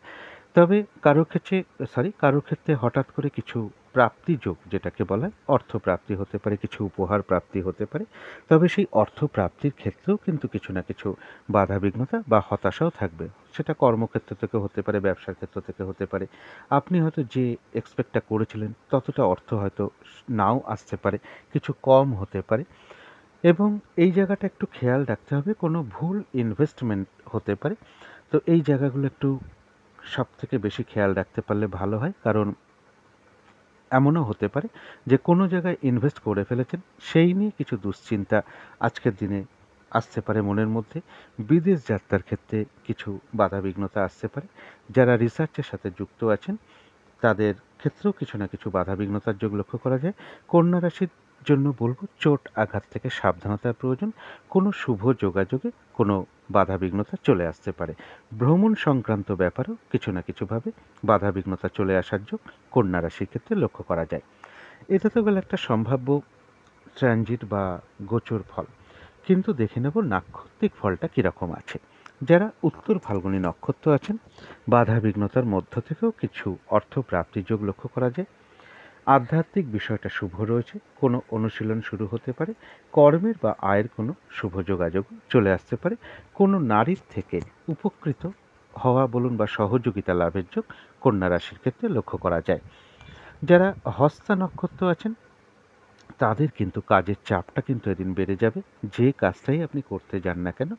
তবে কারোর ক্ষেত্রে হঠাৎ করে কিছু প্রাপ্তিযোগ যেটাকে বলা হয়, অর্থপ্রাপ্তি হতে পারে, কিছু উপহার প্রাপ্তি হতে পারে। তবে সেই অর্থপ্রাপ্তির ক্ষেত্রেও কিন্তু কিছু না কিছু বাধাবিঘ্নতা বা হতাশাও থাকবে। সেটা কর্মক্ষেত্র থেকে হতে পারে, ব্যবসার ক্ষেত্র থেকে হতে পারে। আপনি হয়তো যে এক্সপেক্টটা করেছিলেন ততটা অর্থ হয়তো নাও আসতে পারে, কিছু কম হতে পারে। এবং এই জায়গাটা একটু খেয়াল রাখতে হবে, কোনো ভুল ইনভেস্টমেন্ট হতে পারে। তো এই জায়গাগুলো একটু সবথেকে বেশি খেয়াল রাখতে পারলে ভালো হয়। কারণ এমনও হতে পারে যে কোনো জায়গায় ইনভেস্ট করে ফেলেছেন, সেই নিয়ে কিছু দুশ্চিন্তা আজকের দিনে আসতে পারে মনের মধ্যে। বিদেশ যাত্রার ক্ষেত্রে কিছু বাধাবিঘ্নতা আসতে পারে। যারা রিসার্চের সাথে যুক্ত আছেন তাদের ক্ষেত্রেও কিছু না কিছু বাধাবিঘ্নতার যোগ লক্ষ্য করা যায়। কন্যা রাশির জন্য বলব চোট আঘাত থেকে সাবধানতার প্রয়োজন। কোনো শুভ যোগাযোগে কোনো বাধাবিঘ্নতা চলে আসতে পারে। ভ্রমণ সংক্রান্ত ব্যাপারেও কিছু না কিছুভাবে বাধাবিঘ্নতা চলে আসার যোগ কন্যা রাশির ক্ষেত্রে লক্ষ্য করা যায়। এটা তো গেল একটা সম্ভাব্য ট্রানজিট বা গোচর ফল। কিন্তু দেখে নেব নাক্ষত্রিক ফলটা কীরকম আছে। যারা উত্তর ফাল্গুনী নক্ষত্র আছেন, বাধা বিঘ্নতার মধ্য থেকেও কিছু অর্থ প্রাপ্তির যোগ লক্ষ্য করা যায়। আধ্যাত্মিক বিষয়টা শুভ রয়েছে, কোনো অনুশীলন শুরু হতে পারে। কর্মের বা আয়ের কোনো শুভ যোগাযোগ চলে আসতে পারে। কোনো নারীর থেকে উপকৃত হওয়া বলুন বা সহযোগিতা লাভের যোগ কন্যা রাশির ক্ষেত্রে লক্ষ্য করা যায়। যারা হস্তা নক্ষত্র আছেন তাদের কিন্তু কাজের চাপটা কিন্তু এদিন বেড়ে যাবে। যে কাজটাই আপনি করতে যান না কেন,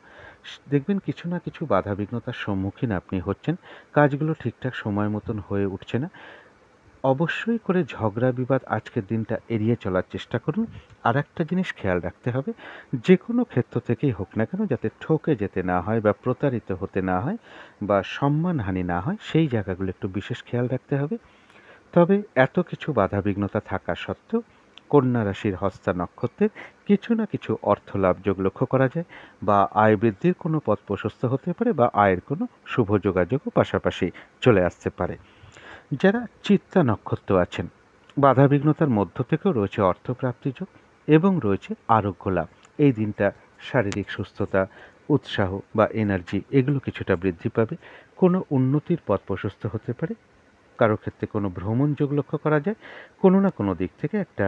দেখবেন কিছু না কিছু বাধাবিঘ্নতার সম্মুখীন আপনি হচ্ছেন। কাজগুলো ঠিকঠাক সময় মতন হয়ে উঠছে না। অবশ্যই করে ঝগড়া বিবাদ আজকের দিনটা এড়িয়ে চলার চেষ্টা করুন। আর একটা জিনিস খেয়াল রাখতে হবে, যে কোনো ক্ষেত্র থেকেই হোক না কেন যাতে ঠকে যেতে না হয় বা প্রতারিত হতে না হয় বা সম্মানহানি না হয়, সেই জায়গাগুলো একটু বিশেষ খেয়াল রাখতে হবে। তবে এত কিছু বাধাবিঘ্নতা থাকা সত্ত্বেও কন্যা রাশির হস্তা নক্ষত্রের কিছু না কিছু অর্থ লাভ যোগ লক্ষ্য করা যায়, বা আয় বৃদ্ধির কোনো পথ প্রশস্ত হতে পারে, বা আয়ের কোনো শুভ যোগাযোগও পাশাপাশি চলে আসতে পারে। যারা চিত্তা নক্ষত্র আছেন, বাধাবিঘ্নতার মধ্য থেকেও রয়েছে অর্থপ্রাপ্তি যোগ এবং রয়েছে আরোগ্য লাভ। এই দিনটা শারীরিক সুস্থতা, উৎসাহ বা এনার্জি এগুলো কিছুটা বৃদ্ধি পাবে। কোনো উন্নতির পথ প্রশস্ত হতে পারে। কারো ক্ষেত্রে কোনো ভ্রমণ যোগ লক্ষ্য করা যায়। কোনো না কোনো দিক থেকে একটা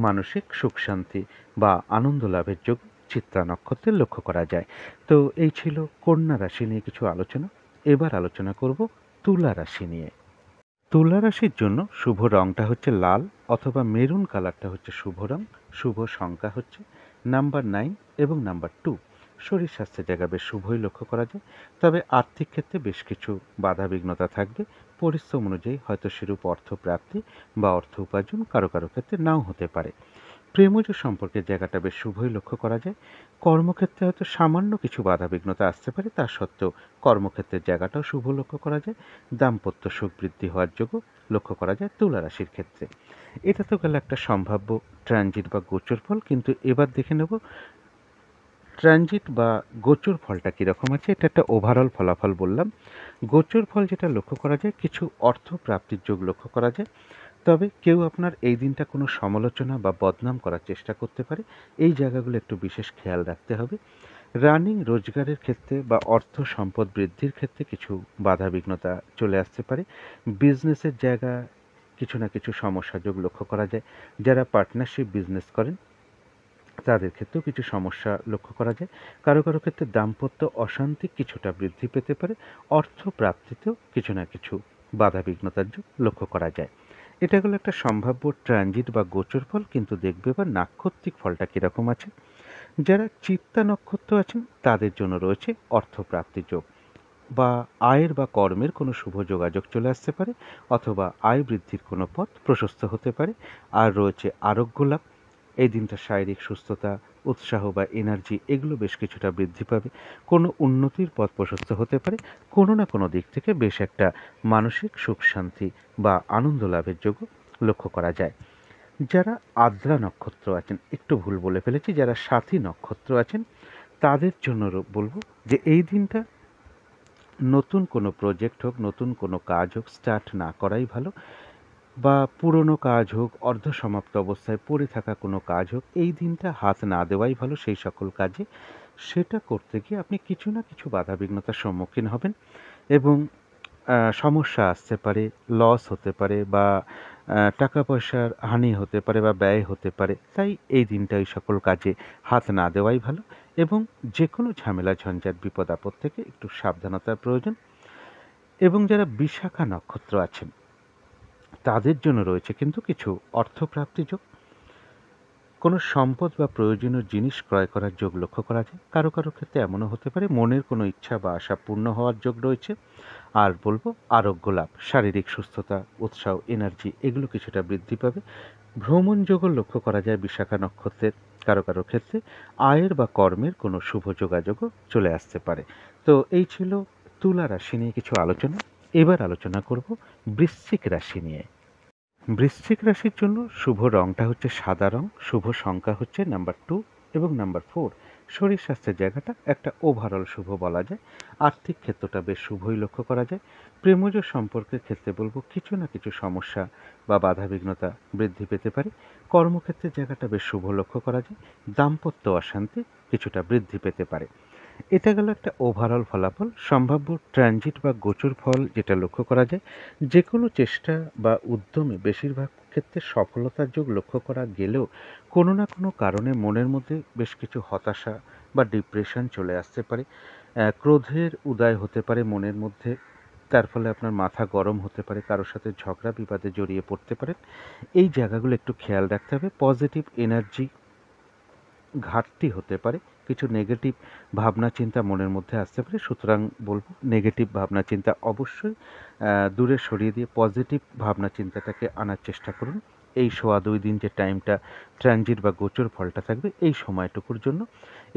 মানসিক সুখ শান্তি বা আনন্দ লাভের যোগ চিত্রা নক্ষত্রের লক্ষ্য করা যায়। তো এই ছিল কন্যা রাশি নিয়ে কিছু আলোচনা। এবার আলোচনা করব তুলা রাশি নিয়ে। তুলা রাশির জন্য শুভ রংটা হচ্ছে লাল অথবা মেরুন কালারটা হচ্ছে শুভ রং। শুভ সংখ্যা হচ্ছে নাম্বার 9 এবং নাম্বার 2। শরীর স্বাস্থ্যের জায়গা বেশ শুভই লক্ষ্য করা যায়। তবে আর্থিক ক্ষেত্রে বেশ কিছু বাধাবিঘ্নতা থাকবে। পরিশ্রম অনুযায়ী হয়তো সেরূপ অর্থ প্রাপ্তি বা অর্থ উপার্জন কারো কারো ক্ষেত্রে নাও হতে পারে। প্রেমজ সম্পর্কের জায়গাটা বেশ শুভই লক্ষ্য করা যায়। কর্মক্ষেত্রে হয়তো সামান্য কিছু বাধাবিঘ্নতা আসতে পারে, তা সত্ত্বেও কর্মক্ষেত্রের জায়গাটাও শুভ লক্ষ্য করা যায়। দাম্পত্য সুখ বৃদ্ধি হওয়ার যোগও লক্ষ্য করা যায় তুলা রাশির ক্ষেত্রে। এটা তো গেল একটা সম্ভাব্য ট্রানজিট বা গোচর ফল। কিন্তু এবার দেখে নেব ট্রানজিট বা গোচর ফলটা কীরকম আছে। এটা একটা ওভারঅল ফলাফল বললাম। গোচর ফল যেটা লক্ষ্য করা যায়, কিছু অর্থ প্রাপ্তির যোগ লক্ষ্য করা যায়। তবে কেউ আপনার এই দিনটা কোনো সমালোচনা বা বদনাম করার চেষ্টা করতে পারে। এই জায়গাগুলো একটু বিশেষ খেয়াল রাখতে হবে। রানিং রোজগারের ক্ষেত্রে বা অর্থ সম্পদ বৃদ্ধির ক্ষেত্রে কিছু বাধাবিঘ্নতা চলে আসতে পারে। বিজনেসের জায়গা কিছু না কিছু সমস্যা যোগ লক্ষ্য করা যায়। যারা পার্টনারশিপ বিজনেস করেন তাদের ক্ষেত্রেও কিছু সমস্যা লক্ষ্য করা যায়। কারো কারো ক্ষেত্রে দাম্পত্য অশান্তি কিছুটা বৃদ্ধি পেতে পারে। অর্থ প্রাপ্তিতেও কিছু না কিছু বাধাবিঘ্নতার যোগ লক্ষ্য করা যায়। এটা হলো একটা সম্ভাব্য ট্রানজিট বা গোচর ফল, কিন্তু দেখবে এবার নাক্ষত্রিক ফলটা কীরকম আছে। যারা চিত্তা নক্ষত্র আছেন তাদের জন্য রয়েছে অর্থপ্রাপ্তি যোগ বা আয়ের বা কর্মের কোনো শুভ যোগাযোগ চলে আসতে পারে, অথবা আয় বৃদ্ধির কোনো পথ প্রশস্ত হতে পারে। আর রয়েছে আরোগ্য লাভ। এই দিনটা শারীরিক সুস্থতা, উৎসাহ বা এনার্জি এগুলো বেশ কিছুটা বৃদ্ধি পাবে। কোনো উন্নতির পথ প্রশস্ত হতে পারে। কোনো না কোনো দিক থেকে বেশ একটা মানসিক সুখ শান্তি বা আনন্দ লাভের যোগ্য লক্ষ্য করা যায়। যারা আদ্রা নক্ষত্র আছেন, একটু ভুল বলে ফেলেছি, যারা সাথী নক্ষত্র আছেন তাদের জন্য বলবো যে এই দিনটা নতুন কোনো প্রজেক্ট হোক, নতুন কোনো কাজ হোক, স্টার্ট না করাই ভালো। বা পুরনো কাজ হোক, অর্ধসমাপ্ত অবস্থায় পড়ে থাকা কোনো কাজ হোক, এই দিনটা হাত না দেওয়াই ভালো সেই সকল কাজে। সেটা করতে গিয়ে আপনি কিছু না কিছু বাধাবিঘ্নতার সম্মুখীন হবেন এবং সমস্যা আসতে পারে, লস হতে পারে বা টাকা পয়সার হানি হতে পারে বা ব্যয় হতে পারে। তাই এই দিনটা এই সকল কাজে হাত না দেওয়াই ভালো এবং যে কোনো ঝামেলা ঝঞ্ঝাট বিপদ আপদ থেকে একটু সাবধানতার প্রয়োজন। এবং যারা বিশাখা নক্ষত্র আছেন তাদের জন্য রয়েছে কিন্তু কিছু অর্থপ্রাপ্তি যোগ। কোনো সম্পদ বা প্রয়োজনীয় জিনিস ক্রয় করার যোগ লক্ষ্য করা যায়। কারো কারো ক্ষেত্রে এমনও হতে পারে মনের কোনো ইচ্ছা বা আশা পূর্ণ হওয়ার যোগ রয়েছে। আর বলবো আরোগ্য লাভ, শারীরিক সুস্থতা, উৎসাহ, এনার্জি এগুলো কিছুটা বৃদ্ধি পাবে। ভ্রমণ যোগও লক্ষ্য করা যায় বিশাখা নক্ষত্রের। কারো কারো ক্ষেত্রে আয়ের বা কর্মের কোনো শুভ যোগাযোগও চলে আসতে পারে। তো এই ছিল তুলা রাশি নিয়ে কিছু আলোচনা। এবার আলোচনা করব বৃশ্চিক রাশি নিয়ে। বৃশ্চিক রাশির জন্য শুভ রংটা হচ্ছে সাদা রং, শুভ সংখ্যা হচ্ছে নাম্বার 2 এবং নাম্বার 4। শরীর স্বাস্থ্যের জায়গাটা একটা ওভারঅল শুভ বলা যায়। আর্থিক ক্ষেত্রটা বেশ শুভই লক্ষ্য করা যায়। প্রেমজ সম্পর্কের ক্ষেত্রে বলবো কিছু না কিছু সমস্যা বা বাধাবিঘ্নতা বৃদ্ধি পেতে পারে। কর্মক্ষেত্রের জায়গাটা বেশ শুভ লক্ষ্য করা যায়। দাম্পত্য অশান্তি কিছুটা বৃদ্ধি পেতে পারে। এটা গেল একটা ওভারঅল ফলাফল। সম্ভাব্য ট্রানজিট বা গোচর ফল যেটা লক্ষ্য করা যায়, যে কোনো চেষ্টা বা উদ্যমে বেশিরভাগ ক্ষেত্রে সফলতার যোগ লক্ষ্য করা গেলেও কোনো না কোনো কারণে মনের মধ্যে বেশ কিছু হতাশা বা ডিপ্রেশন চলে আসতে পারে। ক্রোধের উদয় হতে পারে মনের মধ্যে। তার ফলে আপনার মাথা গরম হতে পারে, কারোর সাথে ঝগড়া বিবাদে জড়িয়ে পড়তে পারেন। এই জায়গাগুলো একটু খেয়াল রাখতে হবে। পজিটিভ এনার্জি ঘাটতি হতে পারে। কিছু নেগেটিভ ভাবনা চিন্তা মনের মধ্যে আসতে পারে। সুতরাং বলবো নেগেটিভ ভাবনা চিন্তা অবশ্যই দূরে সরিয়ে দিয়ে পজিটিভ ভাবনা চিন্তাটাকে আনার চেষ্টা করুন। এই সোয়া 2 দিন যে টাইমটা ট্রানজিট বা গোচর ফলটা থাকবে এই সময়টুকুর জন্য।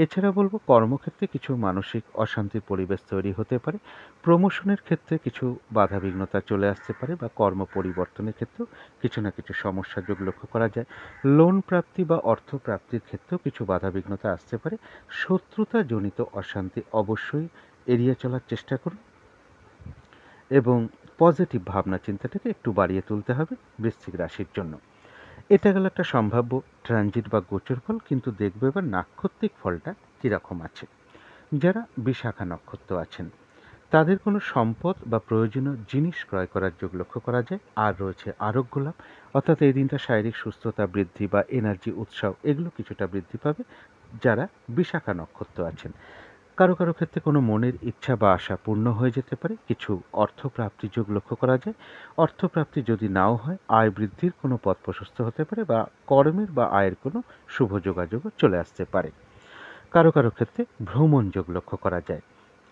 এছাড়া বলবো কর্মক্ষেত্রে কিছু মানসিক অশান্তির পরিবেশ তৈরি হতে পারে। প্রমোশনের ক্ষেত্রে কিছু বাধাবিঘ্নতা চলে আসতে পারে বা কর্ম পরিবর্তনের ক্ষেত্রেও কিছু না কিছু সমস্যা যোগ লক্ষ্য করা যায়। লোন প্রাপ্তি বা অর্থ প্রাপ্তির ক্ষেত্রেও কিছু বাধাবিঘ্নতা আসতে পারে। শত্রুতাজনিত অশান্তি অবশ্যই এড়িয়ে চলার চেষ্টা করুন এবং পজিটিভ ভাবনা চিন্তাটাকে একটু বাড়িয়ে তুলতে হবে বৃশ্চিক রাশির জন্য। এটা গেল একটা সম্ভাব্য ট্রানজিট বা গোচর ফল, কিন্তু দেখবে এবার নাক্ষত্রিক ফলটা কীরকম আছে। যারা বিশাখা নক্ষত্র আছেন তাদের কোনো সম্পদ বা প্রয়োজনীয় জিনিস ক্রয় করার যোগ লক্ষ্য করা যায়। আর রয়েছে আরোগ্য লাভ, অর্থাৎ এই দিনটা শারীরিক সুস্থতা বৃদ্ধি বা এনার্জি উৎসাহ এগুলো কিছুটা বৃদ্ধি পাবে যারা বিশাখা নক্ষত্র আছেন। কারো কারো ক্ষেত্রে কোনো মনের ইচ্ছা বা আশা পূর্ণ হয়ে যেতে পারে। কিছু অর্থপ্রাপ্তি যোগ লক্ষ্য করা যায়। অর্থপ্রাপ্তি যদি নাও হয় আয় বৃদ্ধির কোনো পথ প্রশস্ত হতে পারে বা কর্মের বা আয়ের কোনো শুভ যোগাযোগও চলে আসতে পারে। কারো কারো ক্ষেত্রে ভ্রমণ যোগ লক্ষ্য করা যায়।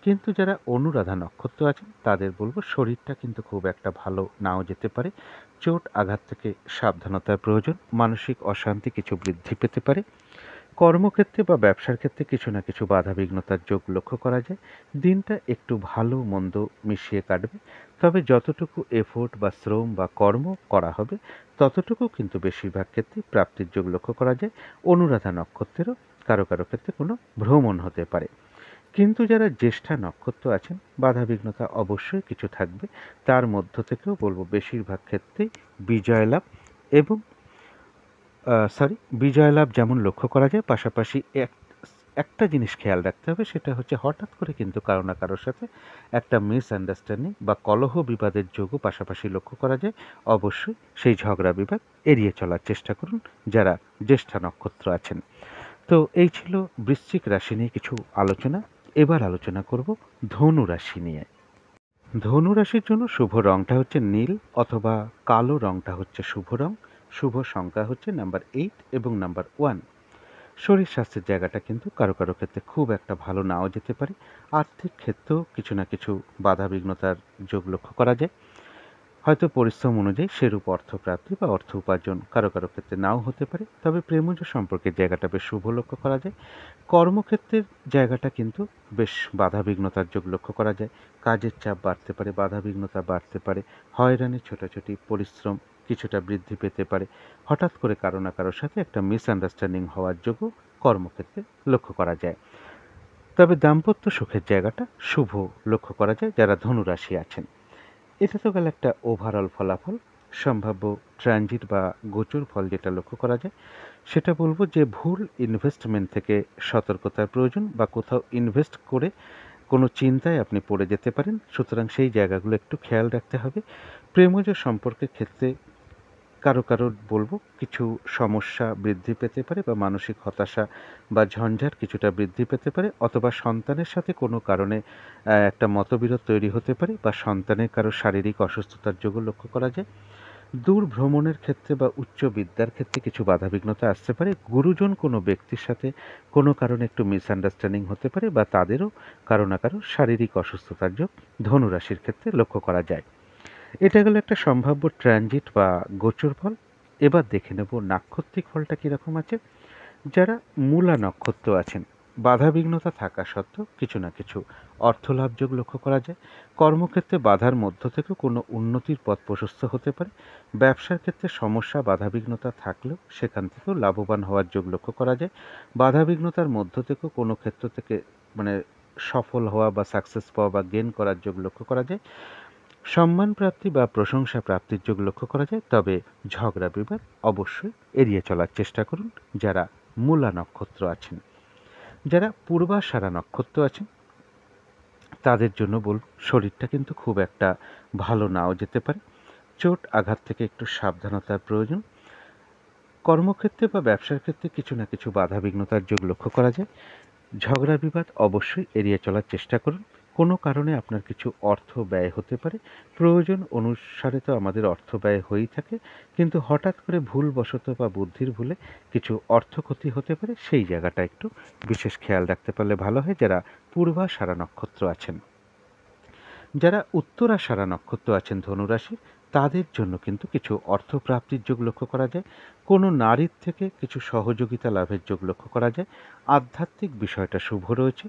কিন্তু যারা অনুরাধা নক্ষত্র আছেন তাদের বলবো শরীরটা কিন্তু খুব একটা ভালো নাও যেতে পারে। চোট আঘাত থেকে সাবধানতার প্রয়োজন। মানসিক অশান্তি কিছু বৃদ্ধি পেতে পারে। কর্মক্ষেত্রে বা ব্যবসার ক্ষেত্রে কিছু না কিছু বাধাবিঘ্নতার যোগ লক্ষ্য করা যায়। দিনটা একটু ভালো মন্দ মিশিয়ে কাটবে। তবে যতটুকু এফোর্ট বা শ্রম বা কর্ম করা হবে ততটুকু কিন্তু বেশিরভাগ ক্ষেত্রে প্রাপ্তির যোগ লক্ষ্য করা যায়। অনুরাধা নক্ষত্রেরও কারো কারো ক্ষেত্রে কোনো ভ্রমণ হতে পারে। কিন্তু যারা জ্যেষ্ঠা নক্ষত্র আছেন বাধাবিঘ্নতা অবশ্যই কিছু থাকবে। তার মধ্য থেকেও বলবো বেশিরভাগ ক্ষেত্রেই বিজয় লাভ এবং বিজয় লাভ যেমন লক্ষ্য করা যায়, পাশাপাশি একটা জিনিস খেয়াল রাখতে হবে, সেটা হচ্ছে হঠাৎ করে কিন্তু কারো না কারোর সাথে একটা মিসআন্ডারস্ট্যান্ডিং বা কলহ বিবাদের যোগও পাশাপাশি লক্ষ্য করা যায়। অবশ্যই সেই ঝগড়া বিবাদ এড়িয়ে চলার চেষ্টা করুন যারা জ্যেষ্ঠা নক্ষত্র আছেন। তো এই ছিল বৃশ্চিক রাশি নিয়ে কিছু আলোচনা। এবার আলোচনা করব ধনু রাশি নিয়ে। ধনু রাশির জন্য শুভ রংটা হচ্ছে নীল অথবা কালো রংটা হচ্ছে শুভ রং। শুভ সংখ্যা হচ্ছে নাম্বার 8 এবং নাম্বার 1। শরীর স্বাস্থ্যের জায়গাটা কিন্তু কারো কারো ক্ষেত্রে খুব একটা ভালো নাও যেতে পারে। আর্থিক ক্ষেত্রেও কিছু না কিছু বাধাবিঘ্নতার যোগ লক্ষ্য করা যায়। হয়তো পরিশ্রম অনুযায়ী সেরূপ অর্থপ্রাপ্তি বা অর্থ উপার্জন কারো কারো ক্ষেত্রে নাও হতে পারে, তবে প্রেমজ সম্পর্কের জায়গাটা বেশ শুভ লক্ষ্য করা যায়। কর্মক্ষেত্রের জায়গাটা কিন্তু বেশ বাধাবিঘ্নতার যোগ লক্ষ্য করা যায়। কাজের চাপ বাড়তে পারে, বাধাবিঘ্নতা বাড়তে পারে, হয়রানি ছোটাছুটি পরিশ্রম কিছুটা বৃদ্ধি পেতে পারে। হঠাৎ করে কারো না কারোর সাথে একটা মিসআন্ডারস্ট্যান্ডিং হওয়ার যোগও কর্মক্ষেত্রে লক্ষ্য করা যায়। তবে দাম্পত্য সুখের জায়গাটা শুভ লক্ষ্য করা যায় যারা ধনুরাশি আছেন। এটা তো গেল একটা ওভারঅল ফলাফল। সম্ভাব্য ট্রানজিট বা গোচর ফল যেটা লক্ষ্য করা যায়, সেটা বলবো যে ভুল ইনভেস্টমেন্ট থেকে সতর্কতার প্রয়োজন, বা কোথাও ইনভেস্ট করে কোনো চিন্তায় আপনি পড়ে যেতে পারেন, সুতরাং সেই জায়গাগুলো একটু খেয়াল রাখতে হবে। প্রেমজ সম্পর্কের ক্ষেত্রে কারো কারো বলবো কিছু সমস্যা বৃদ্ধি পেতে পারে, বা মানসিক হতাশা বা ঝঞ্ঝাট কিছুটা বৃদ্ধি পেতে পারে, অথবা সন্তানের সাথে কোনো কারণে একটা মতবিরোধ তৈরি হতে পারে, বা সন্তানের কারো শারীরিক অসুস্থতার যোগও লক্ষ্য করা যায়। দূর ভ্রমণের ক্ষেত্রে বা উচ্চ বিদ্যার ক্ষেত্রে কিছু বাধাবিঘ্নতা আসতে পারে। গুরুজন কোনো ব্যক্তির সাথে কোনো কারণে একটু মিসআন্ডারস্ট্যান্ডিং হতে পারে, বা তাদেরও কারো না কারো শারীরিক অসুস্থতার যোগ ধনুরাশির ক্ষেত্রে লক্ষ্য করা যায়। এটা গেল একটা সম্ভাব্য ট্রানজিট বা গোচর ফল। এবার দেখে নেব নাক্ষত্রিক ফলটা কীরকম আছে। যারা মূলা নক্ষত্র আছেন, বাধাবিঘ্নতা থাকা সত্ত্বেও কিছু না কিছু অর্থলাভযোগ লক্ষ্য করা যায়। কর্মক্ষেত্রে বাধার মধ্য থেকেও কোনো উন্নতির পথ প্রশস্ত হতে পারে। ব্যবসার ক্ষেত্রে সমস্যা বাধাবিঘ্নতা থাকলেও সেখান থেকেও লাভবান হওয়ার যোগ লক্ষ্য করা যায়। বাধাবিঘ্নতার মধ্য থেকেও কোনো ক্ষেত্র থেকে মানে সফল হওয়া বা সাকসেস পাওয়া বা গেন করার যোগ লক্ষ্য করা যায়। সম্মান প্রাপ্তি বা প্রশংসা প্রাপ্তির যোগ লক্ষ্য করা যায়, তবে ঝগড়া বিবাদ অবশ্যই এড়িয়ে চলার চেষ্টা করুন যারা মূলা নক্ষত্র আছেন। যারা পূর্বাষাঢ়া নক্ষত্র আছেন তাদের জন্য বলব শরীরটা কিন্তু খুব একটা ভালো নাও যেতে পারে। চোট আঘাত থেকে একটু সাবধানতার প্রয়োজন। কর্মক্ষেত্রে বা ব্যবসার ক্ষেত্রে কিছু না কিছু বাধাবিঘ্নতার যোগ লক্ষ্য করা যায়। ঝগড়া বিবাদ অবশ্যই এড়িয়ে চলার চেষ্টা করুন। কোনো কারণে আপনার কিছু অর্থ ব্যয় হতে পারে। প্রয়োজন অনুসারে তো আমাদের অর্থ ব্যয় হয়েই থাকে, কিন্তু হঠাৎ করে ভুলবশত বা বুদ্ধির ভুলে কিছু অর্থ ক্ষতি হতে পারে, সেই জায়গাটা একটু বিশেষ খেয়াল রাখতে পারলে ভালো হয় যারা পূর্বাষাঢ়া নক্ষত্র আছেন। যারা উত্তরাষাঢ়া নক্ষত্র আছেন ধনুরাশির, তাদের জন্য কিন্তু কিছু অর্থপ্রাপ্তির যোগ লক্ষ্য করা যায়। কোনো নারীর থেকে কিছু সহযোগিতা লাভের যোগ লক্ষ্য করা যায়। আধ্যাত্মিক বিষয়টা শুভ রয়েছে।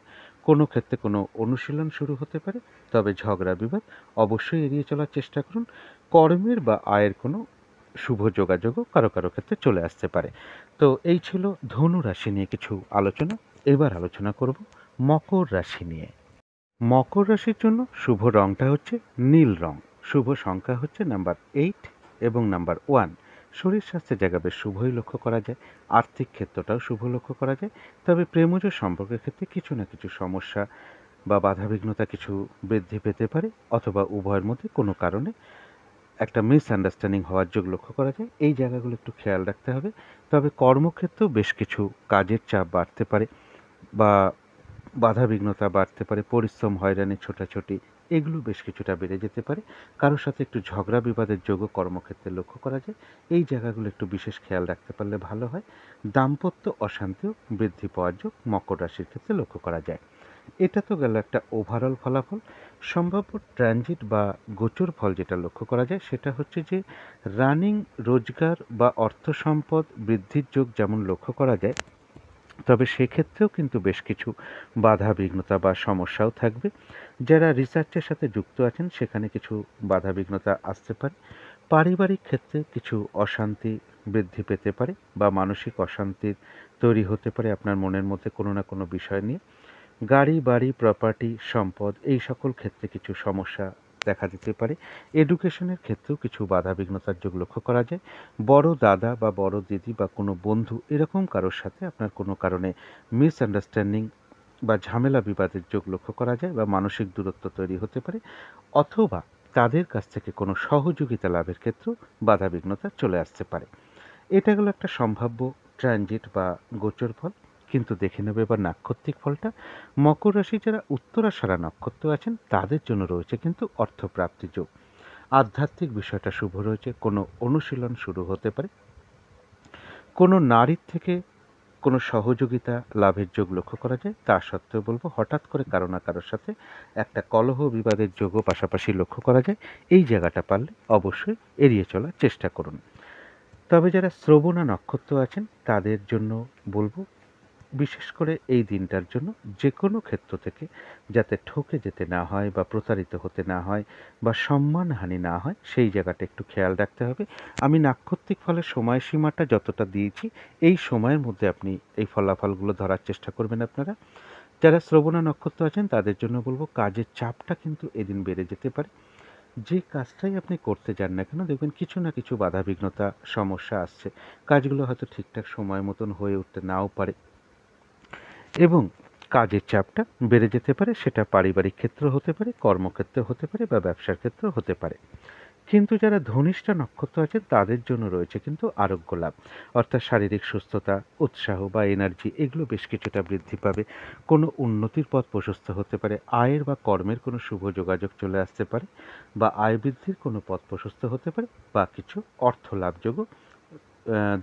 কোনো ক্ষেত্রে কোনো অনুশীলন শুরু হতে পারে, তবে ঝগড়া বিবাদ অবশ্যই এড়িয়ে চলার চেষ্টা করুন। কর্মের বা আয়ের কোনো শুভ যোগাযোগও কারো কারো ক্ষেত্রে চলে আসতে পারে। তো এই ছিল ধনু রাশি নিয়ে কিছু আলোচনা। এবার আলোচনা করব মকর রাশি নিয়ে। মকর রাশির জন্য শুভ রংটা হচ্ছে নীল রং। শুভ সংখ্যা হচ্ছে নাম্বার 8 এবং নাম্বার 1। শরীর স্বাস্থ্যের জায়গা বেশ শুভই লক্ষ্য করা যায়। আর্থিক ক্ষেত্রটাও শুভ লক্ষ্য করা যায়, তবে প্রেমজ সম্পর্কের ক্ষেত্রে কিছু না কিছু সমস্যা বা বাধাবিঘ্নতা কিছু বৃদ্ধি পেতে পারে, অথবা উভয়ের মধ্যে কোনো কারণে একটা মিসআন্ডারস্ট্যান্ডিং হওয়ার যোগ লক্ষ্য করা যায়। এই জায়গাগুলো একটু খেয়াল রাখতে হবে। তবে কর্মক্ষেত্রেও বেশ কিছু কাজের চাপ বাড়তে পারে, বা বাধাবিঘ্নতা বাড়তে পারে, পরিশ্রম, হয়রানি, ছোটাছুটি এগুলো বেশ কিছুটা বেড়ে যেতে পারে। কারোর সাথে একটু ঝগড়া বিবাদের যোগও কর্মক্ষেত্রে লক্ষ্য করা যায়। এই জায়গাগুলো একটু বিশেষ খেয়াল রাখতে পারলে ভালো হয়। দাম্পত্য অশান্তিও বৃদ্ধি পাওয়ার যোগ মকর রাশির ক্ষেত্রে লক্ষ্য করা যায়। এটা তো গেল একটা ওভারঅল ফলাফল। সম্ভাব্য ট্রানজিট বা গোচর ফল যেটা লক্ষ্য করা যায় সেটা হচ্ছে যে রানিং রোজগার বা অর্থ সম্পদ বৃদ্ধির যোগ যেমন লক্ষ্য করা যায়, তবে সেক্ষেত্রেও কিন্তু বেশ কিছু বাধা বিঘ্নতা বা সমস্যাও থাকবে। যারা রিসার্চের সাথে যুক্ত আছেন সেখানে কিছু বাধা বিঘ্নতা আসতে পারে। পারিবারিক ক্ষেত্রে কিছু অশান্তি বৃদ্ধি পেতে পারে, বা মানসিক অশান্তির তৈরি হতে পারে আপনার মনের মধ্যে কোনো না কোনো বিষয় নিয়ে। গাড়ি বাড়ি প্রপার্টি সম্পদ এই সকল ক্ষেত্রে কিছু সমস্যা দেখা দিতে পারে। এডুকেশনের ক্ষেত্রেও কিছু বাধাবিঘ্নতার যোগ লক্ষ্য করা যায়। বড় দাদা বা বড় দিদি বা কোনো বন্ধু এরকম কারোর সাথে আপনার কোনো কারণে মিসআন্ডারস্ট্যান্ডিং বা ঝামেলা বিবাদের যোগ লক্ষ্য করা যায় বা মানসিক দূরত্ব তৈরি হতে পারে, অথবা তাদের কাছ থেকে কোনো সহযোগিতা লাভের ক্ষেত্রেও বাধাবিঘ্নতা চলে আসতে পারে। এটা গেল একটা সম্ভাব্য ট্রানজিট বা গোচর ফল। কিন্তু দেখে নেবে এবার নাক্ষত্রিক ফলটা। মকর রাশি যারা উত্তরাষাঢ়া নক্ষত্র আছেন তাদের জন্য রয়েছে কিন্তু অর্থপ্রাপ্তি যোগ। আধ্যাত্মিক বিষয়টা শুভ রয়েছে, কোনো অনুশীলন শুরু হতে পারে, কোনো নারীর থেকে কোনো সহযোগিতা লাভের যোগ লক্ষ্য করা যায়। তা সত্ত্বেও বলবো হঠাৎ করে কারো না কারোর সাথে একটা কলহ বিবাদের যোগও পাশাপাশি লক্ষ্য করা যায়। এই জায়গাটা পারলে অবশ্যই এড়িয়ে চলার চেষ্টা করুন। তবে যারা শ্রবণা নক্ষত্র আছেন তাদের জন্য বলবো বিশেষ করে এই দিনটার জন্য যে কোনো ক্ষেত্র থেকে যাতে ঠকে যেতে না হয় বা প্রতারিত হতে না হয় বা সম্মানহানি না হয় সেই জায়গাটা একটু খেয়াল রাখতে হবে। আমি নাক্ষত্রিক ফলের সময়সীমাটা যতটা দিয়েছি এই সময়ের মধ্যে আপনি এই ফলাফলগুলো ধরার চেষ্টা করবেন আপনারা। যারা শ্রবণা নক্ষত্র আছেন তাদের জন্য বলবো কাজের চাপটা কিন্তু এদিন বেড়ে যেতে পারে। যে কাজটাই আপনি করতে যান না কেন দেখবেন কিছু না কিছু বাধাবিঘ্নতা সমস্যা আসছে। কাজগুলো হয়তো ঠিকঠাক সময় মতন হয়ে উঠতে নাও পারে এবং কাজের চাপটা বেড়ে যেতে পারে। সেটা পারিবারিক ক্ষেত্র হতে পারে, কর্মক্ষেত্রে হতে পারে বা ব্যবসার ক্ষেত্রেও হতে পারে। কিন্তু যারা ধনিষ্ঠা নক্ষত্র আছে তাদের জন্য রয়েছে কিন্তু আরোগ্য লাভ, অর্থাৎ শারীরিক সুস্থতা, উৎসাহ বা এনার্জি এগুলো বেশ কিছুটা বৃদ্ধি পাবে। কোনো উন্নতির পথ প্রশস্ত হতে পারে, আয়ের বা কর্মের কোনো শুভ যোগাযোগ চলে আসতে পারে বা আয় বৃদ্ধির কোনো পথ প্রশস্ত হতে পারে বা কিছু অর্থ লাভযোগও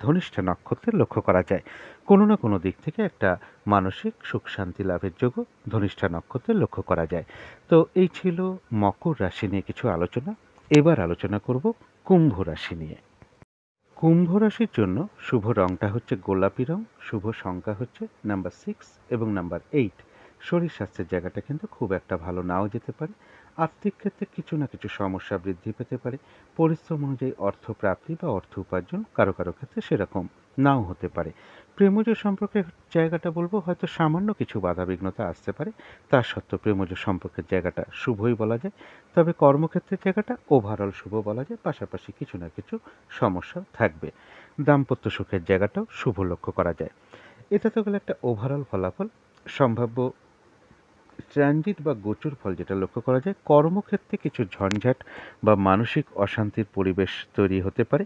ধনিষ্ঠা নক্ষত্রের লক্ষ্য করা যায়। কোনো না কোনো দিক থেকে একটা মানসিক সুখ শান্তি লাভের যোগও ধনিষ্ঠা নক্ষত্রের লক্ষ্য করা যায়। তো এই ছিল মকর রাশি নিয়ে কিছু আলোচনা। এবার আলোচনা করব কুম্ভ রাশি নিয়ে। কুম্ভ রাশির জন্য শুভ রংটা হচ্ছে গোলাপি রং, শুভ সংখ্যা হচ্ছে নাম্বার 6 এবং নাম্বার 8। শরীর স্বাস্থ্যের জায়গাটা কিন্তু খুব একটা ভালো নাও যেতে পারে। আর্থিক ক্ষেত্রে কিছু না কিছু সমস্যা বৃদ্ধি পেতে পারে। পরিশ্রম অনুযায়ী অর্থ প্রাপ্তি বা অর্থ উপার্জন কারো কারো ক্ষেত্রে সেরকম নাও হতে পারে। প্রেমজ সম্পর্কের জায়গাটা বলবো হয়তো সামান্য কিছু বাধাবিঘ্নতা আসতে পারে, তা সত্ত্বেও প্রেমজ সম্পর্কের জায়গাটা শুভই বলা যায়। তবে কর্মক্ষেত্রের জায়গাটা ওভারঅল শুভ বলা যায়, পাশাপাশি কিছু না কিছু সমস্যা থাকবে। দাম্পত্য সুখের জায়গাটাও শুভ লক্ষ্য করা যায়। এটা তো গেল একটা ওভারঅল ফলাফল। সম্ভাব্য ট্রানজিট বা গোচর ফল যেটা লক্ষ্য করা যায়, কর্মক্ষেত্রে কিছু ঝঞ্ঝাট বা মানসিক অশান্তির পরিবেশ তৈরি হতে পারে।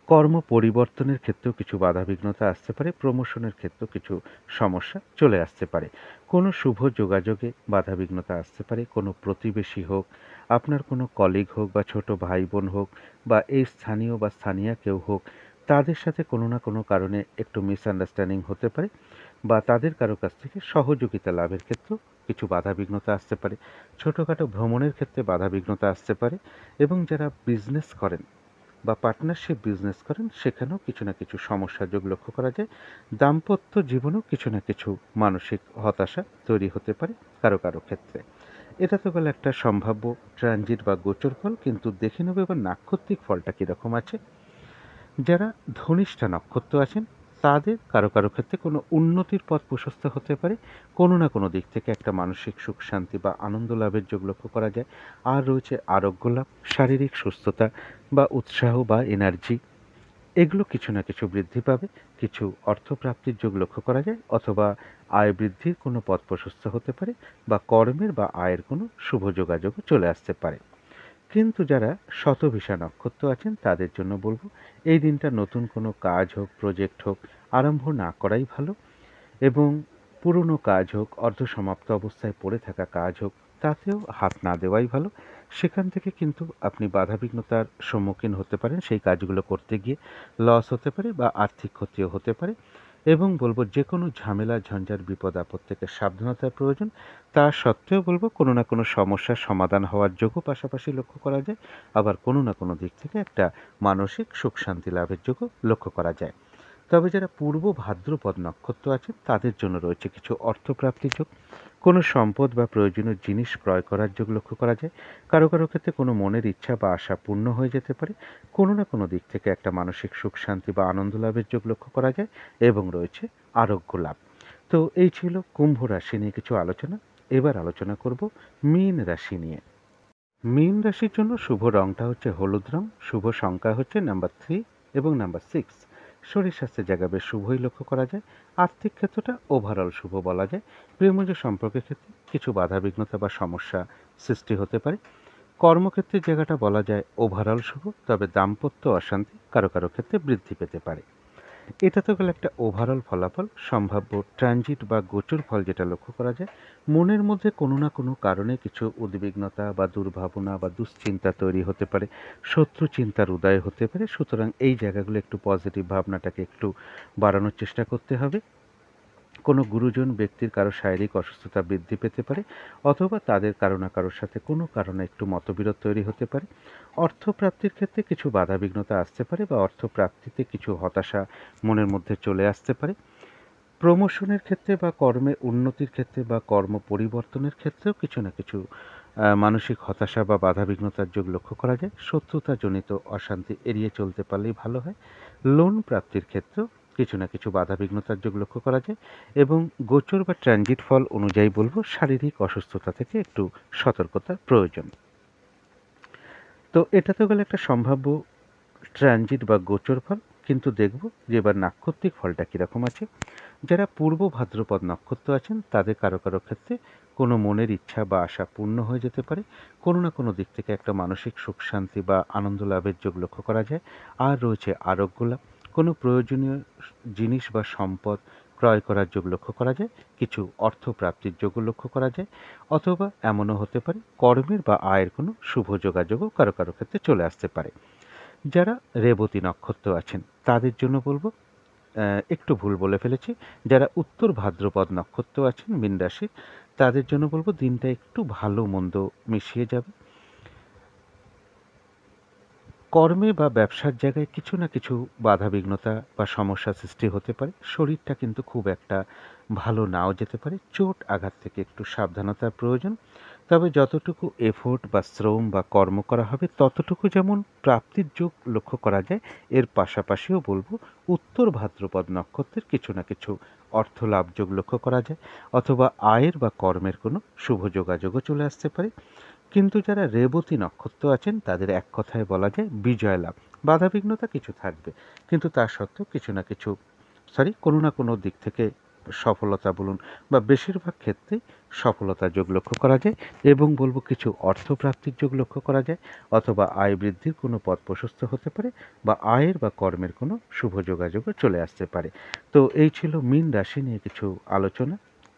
কর্ম পরিবর্তনের ক্ষেত্রেও কিছু বাধাবিঘ্নতা আসতে পারে, প্রমোশনের ক্ষেত্রেও কিছু সমস্যা চলে আসতে পারে। কোনো শুভ যোগাযোগে বাধাবিঘ্নতা আসতে পারে, কোনো প্রতিবেশী হোক, আপনার কোনো কলিগ হোক বা ছোট ভাই বোন হোক বা এই স্থানীয় বা স্থানীয় কেউ হোক, তাদের সাথে কোনো না কোনো কারণে একটু মিসআন্ডারস্ট্যান্ডিং হতে পারে বা তাদের কারো কাছ থেকে সহযোগিতা লাভের ক্ষেত্রেও কিছু বাধাবিঘ্নতা আসতে পারে। ছোটোখাটো ভ্রমণের ক্ষেত্রে বাধাবিঘ্নতা আসতে পারে এবং যারা বিজনেস করেন বা পার্টনারশিপ বিজনেস করেন সেখানেও কিছু না কিছু সমস্যার যোগ লক্ষ্য করা যায়। দাম্পত্য জীবনেও কিছু না কিছু মানসিক হতাশা তৈরি হতে পারে কারো কারো ক্ষেত্রে। এটা তো গেল একটা সম্ভাব্য ট্রানজিট বা গোচর ফল। কিন্তু দেখে নেব এবার নাক্ষত্রিক ফলটা কীরকম আছে। যারা ধনিষ্ঠা নক্ষত্র আছেন তাদের কারো কারো ক্ষেত্রে কোনো উন্নতির পথ প্রশস্ত হতে পারে, কোনো না কোনো দিক থেকে একটা মানসিক সুখ শান্তি বা আনন্দ লাভের যোগ লক্ষ্য করা যায়। আর রয়েছে আরোগ্য লাভ, শারীরিক সুস্থতা বা উৎসাহ বা এনার্জি এগুলো কিছু না কিছু বৃদ্ধি পাবে। কিছু অর্থপ্রাপ্তির যোগ লক্ষ্য করা যায়, অথবা আয় বৃদ্ধির কোনো পথ প্রশস্ত হতে পারে বা কর্মের বা আয়ের কোনো শুভ যোগাযোগও চলে আসতে পারে। কিন্তু যারা শতভিষা নক্ষত্র আছেন তাদের জন্য বলবো এই দিনটা নতুন কোনো কাজ হোক, প্রজেক্ট হোক, আরম্ভ না করাই ভালো এবং পুরনো কাজ হোক, অর্ধসমাপ্ত অবস্থায় পড়ে থাকা কাজ হোক, তাতেও হাত না দেওয়াই ভালো। সেখান থেকে কিন্তু আপনি বাধাবিঘ্নতার সম্মুখীন হতে পারেন, সেই কাজগুলো করতে গিয়ে লস হতে পারে বা আর্থিক ক্ষতিও হতে পারে। এবং বলবো যে কোনো ঝামেলা ঝঞ্ঝাট বিপদ আপদ থেকে সাবধানতার প্রয়োজন। তা সত্ত্বেও বলবো কোনো না কোনো সমস্যার সমাধান হওয়ার যোগও পাশাপাশি লক্ষ্য করা যায়। আবার কোনো না কোনো দিক থেকে একটা মানসিক সুখ শান্তি লাভের যোগও লক্ষ্য করা যায়। তবে যারা পূর্ব ভাদ্রপদ নক্ষত্র আছে তাদের জন্য রয়েছে কিছু অর্থপ্রাপ্তির যোগ। কোনো সম্পদ বা প্রয়োজনীয় জিনিস ক্রয় করার যোগ লক্ষ্য করা যায়। কারো কারো ক্ষেত্রে কোনো মনের ইচ্ছা বা আশা পূর্ণ হয়ে যেতে পারে। কোনো না কোনো দিক থেকে একটা মানসিক সুখ শান্তি বা আনন্দ লাভের যোগ লক্ষ্য করা যায় এবং রয়েছে আরোগ্য লাভ। তো এই ছিল কুম্ভ রাশি নিয়ে কিছু আলোচনা। এবার আলোচনা করব মীন রাশি নিয়ে। মীন রাশির জন্য শুভ রংটা হচ্ছে হলুদ রং, শুভ সংখ্যা হচ্ছে নাম্বার 3 এবং নাম্বার 6। শরীর স্বাস্থ্যের জায়গা বেশ শুভই লক্ষ্য করা যায়। আর্থিক ক্ষেত্রটা ওভারঅল শুভ বলা যায়। প্রেমজ সম্পর্কের ক্ষেত্রে কিছু বাধাবিঘ্নতা বা সমস্যা সৃষ্টি হতে পারে। কর্মক্ষেত্রের জায়গাটা বলা যায় ওভারঅল শুভ, তবে দাম্পত্য অশান্তি কারো কারো ক্ষেত্রে বৃদ্ধি পেতে পারে। এটা তো গেল একটা ওভারঅল ফলাফল। সম্ভাব্য ট্রানজিট বা গোচর ফল যেটা লক্ষ্য করা যায়, মনের মধ্যে কোনো না কোনো কারণে কিছু উদ্বিগ্নতা বা দুর্ভাবনা বা দুশ্চিন্তা তৈরি হতে পারে, শত্রু চিন্তার উদয় হতে পারে। সুতরাং এই জায়গাগুলো একটু পজিটিভ ভাবনাটাকে একটু বাড়ানোর চেষ্টা করতে হবে। কোনো গুরুজন ব্যক্তির কারো শারীরিক অসুস্থতা বৃদ্ধি পেতে পারে, অথবা তাদের কারো না কারোর সাথে কোনো কারণে একটু মতবিরোধ তৈরি হতে পারে। অর্থপ্রাপ্তির ক্ষেত্রে কিছু বাধাবিঘ্নতা আসতে পারে বা অর্থপ্রাপ্তিতে কিছু হতাশা মনের মধ্যে চলে আসতে পারে। প্রমোশনের ক্ষেত্রে বা কর্মের উন্নতির ক্ষেত্রে বা কর্ম পরিবর্তনের ক্ষেত্রেও কিছু না কিছু মানসিক হতাশা বা বাধাবিঘ্নতার যোগ লক্ষ্য করা যায়। শত্রুতাজনিত অশান্তি এড়িয়ে চলতে পারলেই ভালো হয়। লোন প্রাপ্তির ক্ষেত্রেও কিছু না কিছু বাধাবিঘ্নতার যোগ লক্ষ্য করা যায়। এবং গোচর বা ট্রানজিট ফল অনুযায়ী বলবো শারীরিক অসুস্থতা থেকে একটু সতর্কতার প্রয়োজন। তো এটা তো গেলে একটা সম্ভাব্য ট্রানজিট বা গোচর ফল। কিন্তু দেখব যে এবার নাক্ষত্রিক ফলটা কীরকম আছে। যারা পূর্ব ভাদ্রপদ নক্ষত্র আছেন তাদের কারো কারো ক্ষেত্রে কোনো মনের ইচ্ছা বা আশা পূর্ণ হয়ে যেতে পারে। কোনো না কোনো দিক থেকে একটা মানসিক সুখ শান্তি বা আনন্দ লাভের যোগ লক্ষ্য করা যায়। আর রয়েছে আরোগ্য লাভ, কোনো প্রয়োজনীয় জিনিস বা সম্পদ ক্রয় করার যোগ লক্ষ্য করা যায়। কিছু অর্থ প্রাপ্তির যোগও লক্ষ্য করা যায়। অথবা এমনও হতে পারে কর্মের বা আয়ের কোনো শুভ যোগাযোগও কারো কারো ক্ষেত্রে চলে আসতে পারে। যারা রেবতী নক্ষত্র আছেন তাদের জন্য বলবো, একটু ভুল বলে ফেলেছি, যারা উত্তর ভাদ্রপদ নক্ষত্র আছেন মীন রাশির তাদের জন্য বলবো দিনটা একটু ভালো মন্দ মিশিয়ে যাবে। কর্মে বা ব্যবসার জায়গায় কিছু না কিছু বাধাবিঘ্নতা বা সমস্যা সৃষ্টি হতে পারে। শরীরটা কিন্তু খুব একটা ভালো নাও যেতে পারে। চোট আঘাত থেকে একটু সাবধানতার প্রয়োজন। তবে যতটুকু এফোর্ট বা শ্রম বা কর্ম করা হবে ততটুকু যেমন প্রাপ্তির যোগ লক্ষ্য করা যায়, এর পাশাপাশিও বলবো উত্তর ভাদ্রপদ নক্ষত্রের কিছু না কিছু অর্থ লাভ যোগ লক্ষ্য করা যায়, অথবা আয়ের বা কর্মের কোনো শুভ যোগাযোগও চলে আসতে পারে। কিন্তু যারা রেবতী নক্ষত্র আছেন তাদের এক কথায় বলা যায় বিজয় লাভ। বাধাবিঘ্নতা কিছু থাকবে, কিন্তু তা সত্ত্বেও কিছু না কিছু কোনো না কোনো দিক থেকে সফলতা বলুন বা বেশিরভাগ ক্ষেত্রেই সফলতার যোগ লক্ষ্য করা যায়। এবং বলবো কিছু অর্থপ্রাপ্তির যোগ লক্ষ্য করা যায়, অথবা আয় বৃদ্ধির কোনো পথ প্রশস্ত হতে পারে, বা আয়ের বা কর্মের কোনো শুভ যোগাযোগও চলে আসতে পারে। তো এই ছিল মীন রাশি নিয়ে কিছু আলোচনা।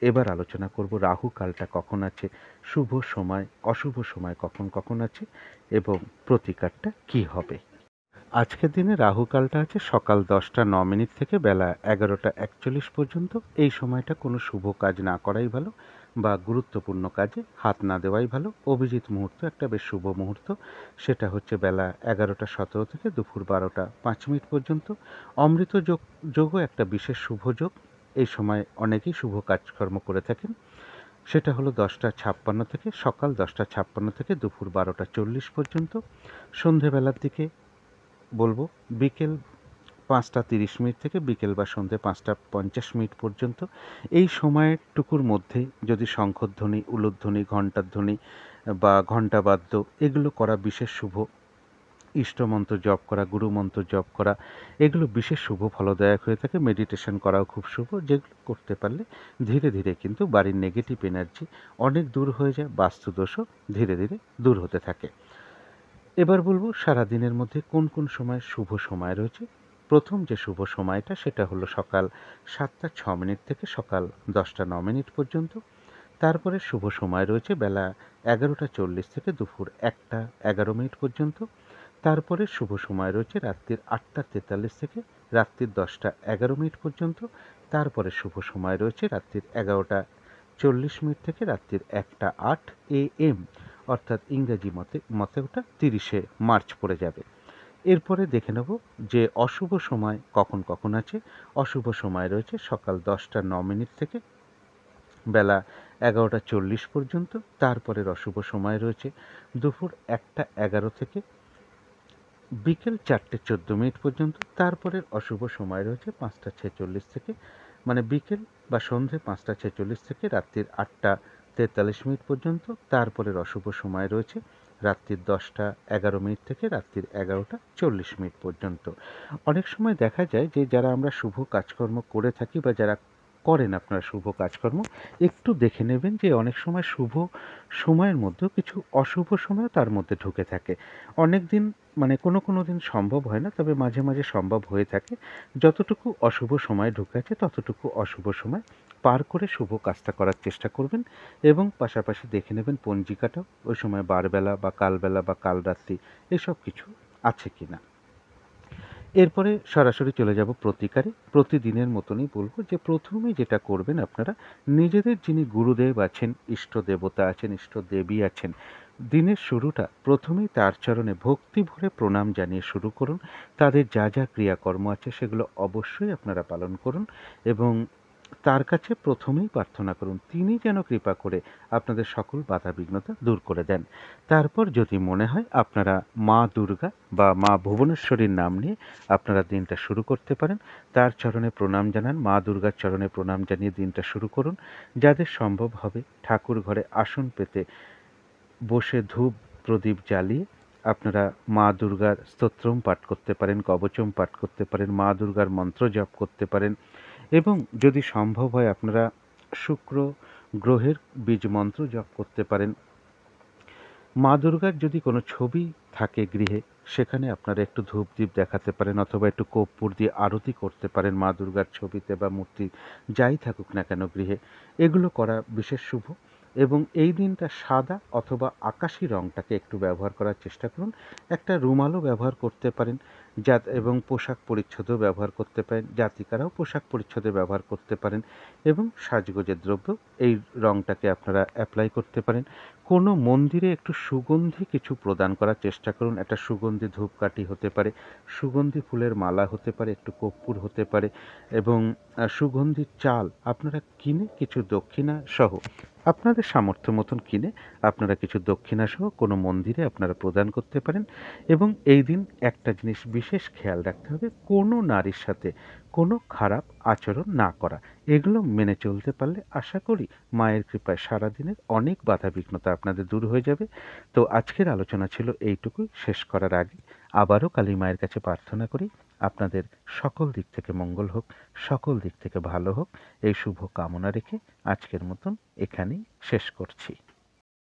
এবার আলোচনা করব রাহু কালটা কখন আছে, শুভ সময় অশুভ সময় কখন কখন আছে, এবং প্রতিকারটা কি হবে। আজকের দিনে রাহু কালটা আছে সকাল 10টা 9 মিনিট থেকে বেলা 11টা 41 পর্যন্ত। এই সময়টা কোনো শুভ কাজ না করাই ভালো, বা গুরুত্বপূর্ণ কাজে হাত না দেওয়াই ভালো। অভিজিৎ মুহূর্ত একটা বেশ শুভ মুহূর্ত, সেটা হচ্ছে বেলা 11টা 17 থেকে দুপুর 12টা 5 মিনিট পর্যন্ত। অমৃত যোগও একটা বিশেষ শুভ যোগ। এই সময় অনেকেই শুভ কাজকর্ম করে থাকেন। সেটা হলো 10টা 56 থেকে সকাল 10টা 56 থেকে দুপুর 12টা 40 পর্যন্ত। সন্ধেবেলার দিকে বলবো বিকেল 5টা 30 মিনিট থেকে বিকেল বা সন্ধে 5টা 50 মিনিট পর্যন্ত। এই সময়টুকুর মধ্যে যদি শঙ্খধ্বনি, উলুধ্বনি, ঘণ্টার ধ্বনি বা ঘণ্টাবাদ্য এগুলো করা বিশেষ শুভ। ইষ্টমন্ত্র জপ করা, গুরুমন্ত্র জপ করা, এগুলো বিশেষ শুভ ফলদায়ক হয়ে থাকে। মেডিটেশন করাও খুব শুভ, যেগুলো করতে পারলে ধীরে ধীরে কিন্তু বাড়ির নেগেটিভ এনার্জি অনেক দূর হয়ে যায়, বাস্তুদোষও ধীরে ধীরে দূর হতে থাকে। এবার বলবো সারাদিনের মধ্যে কোন কোন সময় শুভ সময় রয়েছে। প্রথম যে শুভ সময়টা সেটা হলো সকাল 7টা 6 মিনিট থেকে সকাল 10টা 9 মিনিট পর্যন্ত। তারপরে শুভ সময় রয়েছে বেলা 11টা 40 থেকে দুপুর 1টা 11 মিনিট পর্যন্ত। তারপরে শুভ সময় রয়েছে রাত্রির 8টা 43 থেকে রাত্রির 10টা 11 মিনিট পর্যন্ত। তারপরে শুভ সময় রয়েছে রাত্রির 11টা 40 মিনিট থেকে রাত্রির 1টা 08 AM, অর্থাৎ ইংরেজি মতে ওটা 30শে মার্চ পড়ে যাবে। এরপরে দেখে নেব যে অশুভ সময় কখন কখন আছে। অশুভ সময় রয়েছে সকাল 10টা 9 মিনিট থেকে বেলা 11টা 40 পর্যন্ত। তারপরের অশুভ সময় রয়েছে দুপুর 1টা 11 থেকে বিকেল 4টে 14 মিনিট পর্যন্ত। তারপরের অশুভ সময় রয়েছে 5টা 46 থেকে মানে বিকেল বা সন্ধে 5টা 46 থেকে রাত্রির 8টা 43 পর্যন্ত। তারপরের অশুভ সময় রয়েছে রাত্রির 10টা 11 থেকে রাত্রির 11টা 40 পর্যন্ত। অনেক সময় দেখা যায় যে যারা আমরা শুভ কাজকর্ম করে থাকি বা যারা করেন আপনারা শুভ কাজকর্ম, একটু দেখে নেবেন যে অনেক সময় শুভ সময়ের মধ্যেও কিছু অশুভ সময়ও তার মধ্যে ঢুকে থাকে। অনেক দিন মানে কোনো দিন সম্ভব হয় না, তবে মাঝে মাঝে সম্ভব হয়ে থাকে। যতটুকু অশুভ সময় ঢুকে আছে ততটুকু অশুভ সময় পার করে শুভ কাজটা করার চেষ্টা করবেন, এবং পাশাপাশি দেখে নেবেন পঞ্জিকাটাও ওই সময় বারবেলা বা কালবেলা বা কাল রাত্রি এসব কিছু আছে কিনা। এরপরে সরাসরি চলে যাব প্রতিকারে। প্রতিদিনের মতনই বলব যে প্রথমেই যেটা করবেন আপনারা নিজেদের যিনি গুরুদেব আছেন, ইষ্ট দেবতা আছেন, ইষ্ট দেবী আছেন, দিনের শুরুটা প্রথমেই তার চরণে ভক্তি ভরে প্রণাম জানিয়ে শুরু করুন। তাদের যা যা ক্রিয়াকর্ম আছে সেগুলো অবশ্যই আপনারা পালন করুন, এবং তার কাছে প্রথমেই প্রার্থনা করুন তিনি যেন কৃপা করে আপনাদের সকল বাধা বিঘ্নতা দূর করে দেন। তারপর যদি মনে হয় আপনারা মা দুর্গা বা মা ভুবনেশ্বরীর নাম নিয়ে আপনারা দিনটা শুরু করতে পারেন। তার চরণে প্রণাম জানান, মা দুর্গার চরণে প্রণাম জানিয়ে দিনটা শুরু করুন। যাদের সম্ভব হবে ঠাকুর ঘরে আসন পেতে বসে ধূপ প্রদীপ জ্বালিয়ে আপনারা মা দুর্গার স্তোত্রম পাঠ করতে পারেন, কবচম পাঠ করতে পারেন, মা দুর্গার মন্ত্র জপ করতে পারেন, এবং যদি সম্ভব হয় আপনারা শুক্র গ্রহের বীজ মন্ত্র জপ করতে পারেন। মা দুর্গার যদি কোনো ছবি থাকে গৃহে, সেখানে আপনারা একটু ধূপদীপ দেখাতে পারেন, অথবা একটু কর্পূর দিয়ে আরতি করতে পারেন মা দুর্গার ছবিতে বা মূর্তি যাই থাকুক না কেন গৃহে। এগুলো করা বিশেষ শুভ, এবং এই দিনটা সাদা অথবা আকাশি রঙটাকে একটু ব্যবহার করার চেষ্টা করুন। একটা রুমালও ব্যবহার করতে পারেন, এবং পোশাক পরিচ্ছদও ব্যবহার করতে পারেন, জাতিকারাও পোশাক পরিচ্ছদে ব্যবহার করতে পারেন, এবং সাজগোজের দ্রব্য এই রঙটাকে আপনারা অ্যাপ্লাই করতে পারেন। কোনো মন্দিরে একটু সুগন্ধি কিছু প্রদান করার চেষ্টা করুন। একটা সুগন্ধি ধূপকাঠি হতে পারে, সুগন্ধি ফুলের মালা হতে পারে, একটু কর্পূর হতে পারে, এবং সুগন্ধি চাল আপনারা কিনে কিছু দক্ষিণা সহ আপনাদের সামর্থ্য মতন কিনে আপনারা কিছু দক্ষিণা সহ কোনো মন্দিরে আপনারা প্রদান করতে পারেন। এবং এই দিন একটা জিনিস বিশেষ খেয়াল রাখতে হবে, কোনো নারীর সাথে কোনো খারাপ আচরণ না করা। এগুলো মেনে চলতে পারলে আশা করি মায়ের কৃপায় সারাদিনের অনেক বাধা বিঘ্নতা আপনাদের দূর হয়ে যাবে। তো আজকের আলোচনা ছিল এইটুকুই। শেষ করার আগে আবারও কালী মায়ের কাছে প্রার্থনা করি আপনাদের সকল দিক থেকে মঙ্গল হোক, সকল দিক থেকে ভালো হোক, এই শুভ কামনা রেখে আজকের মতন এখানেই শেষ করছি।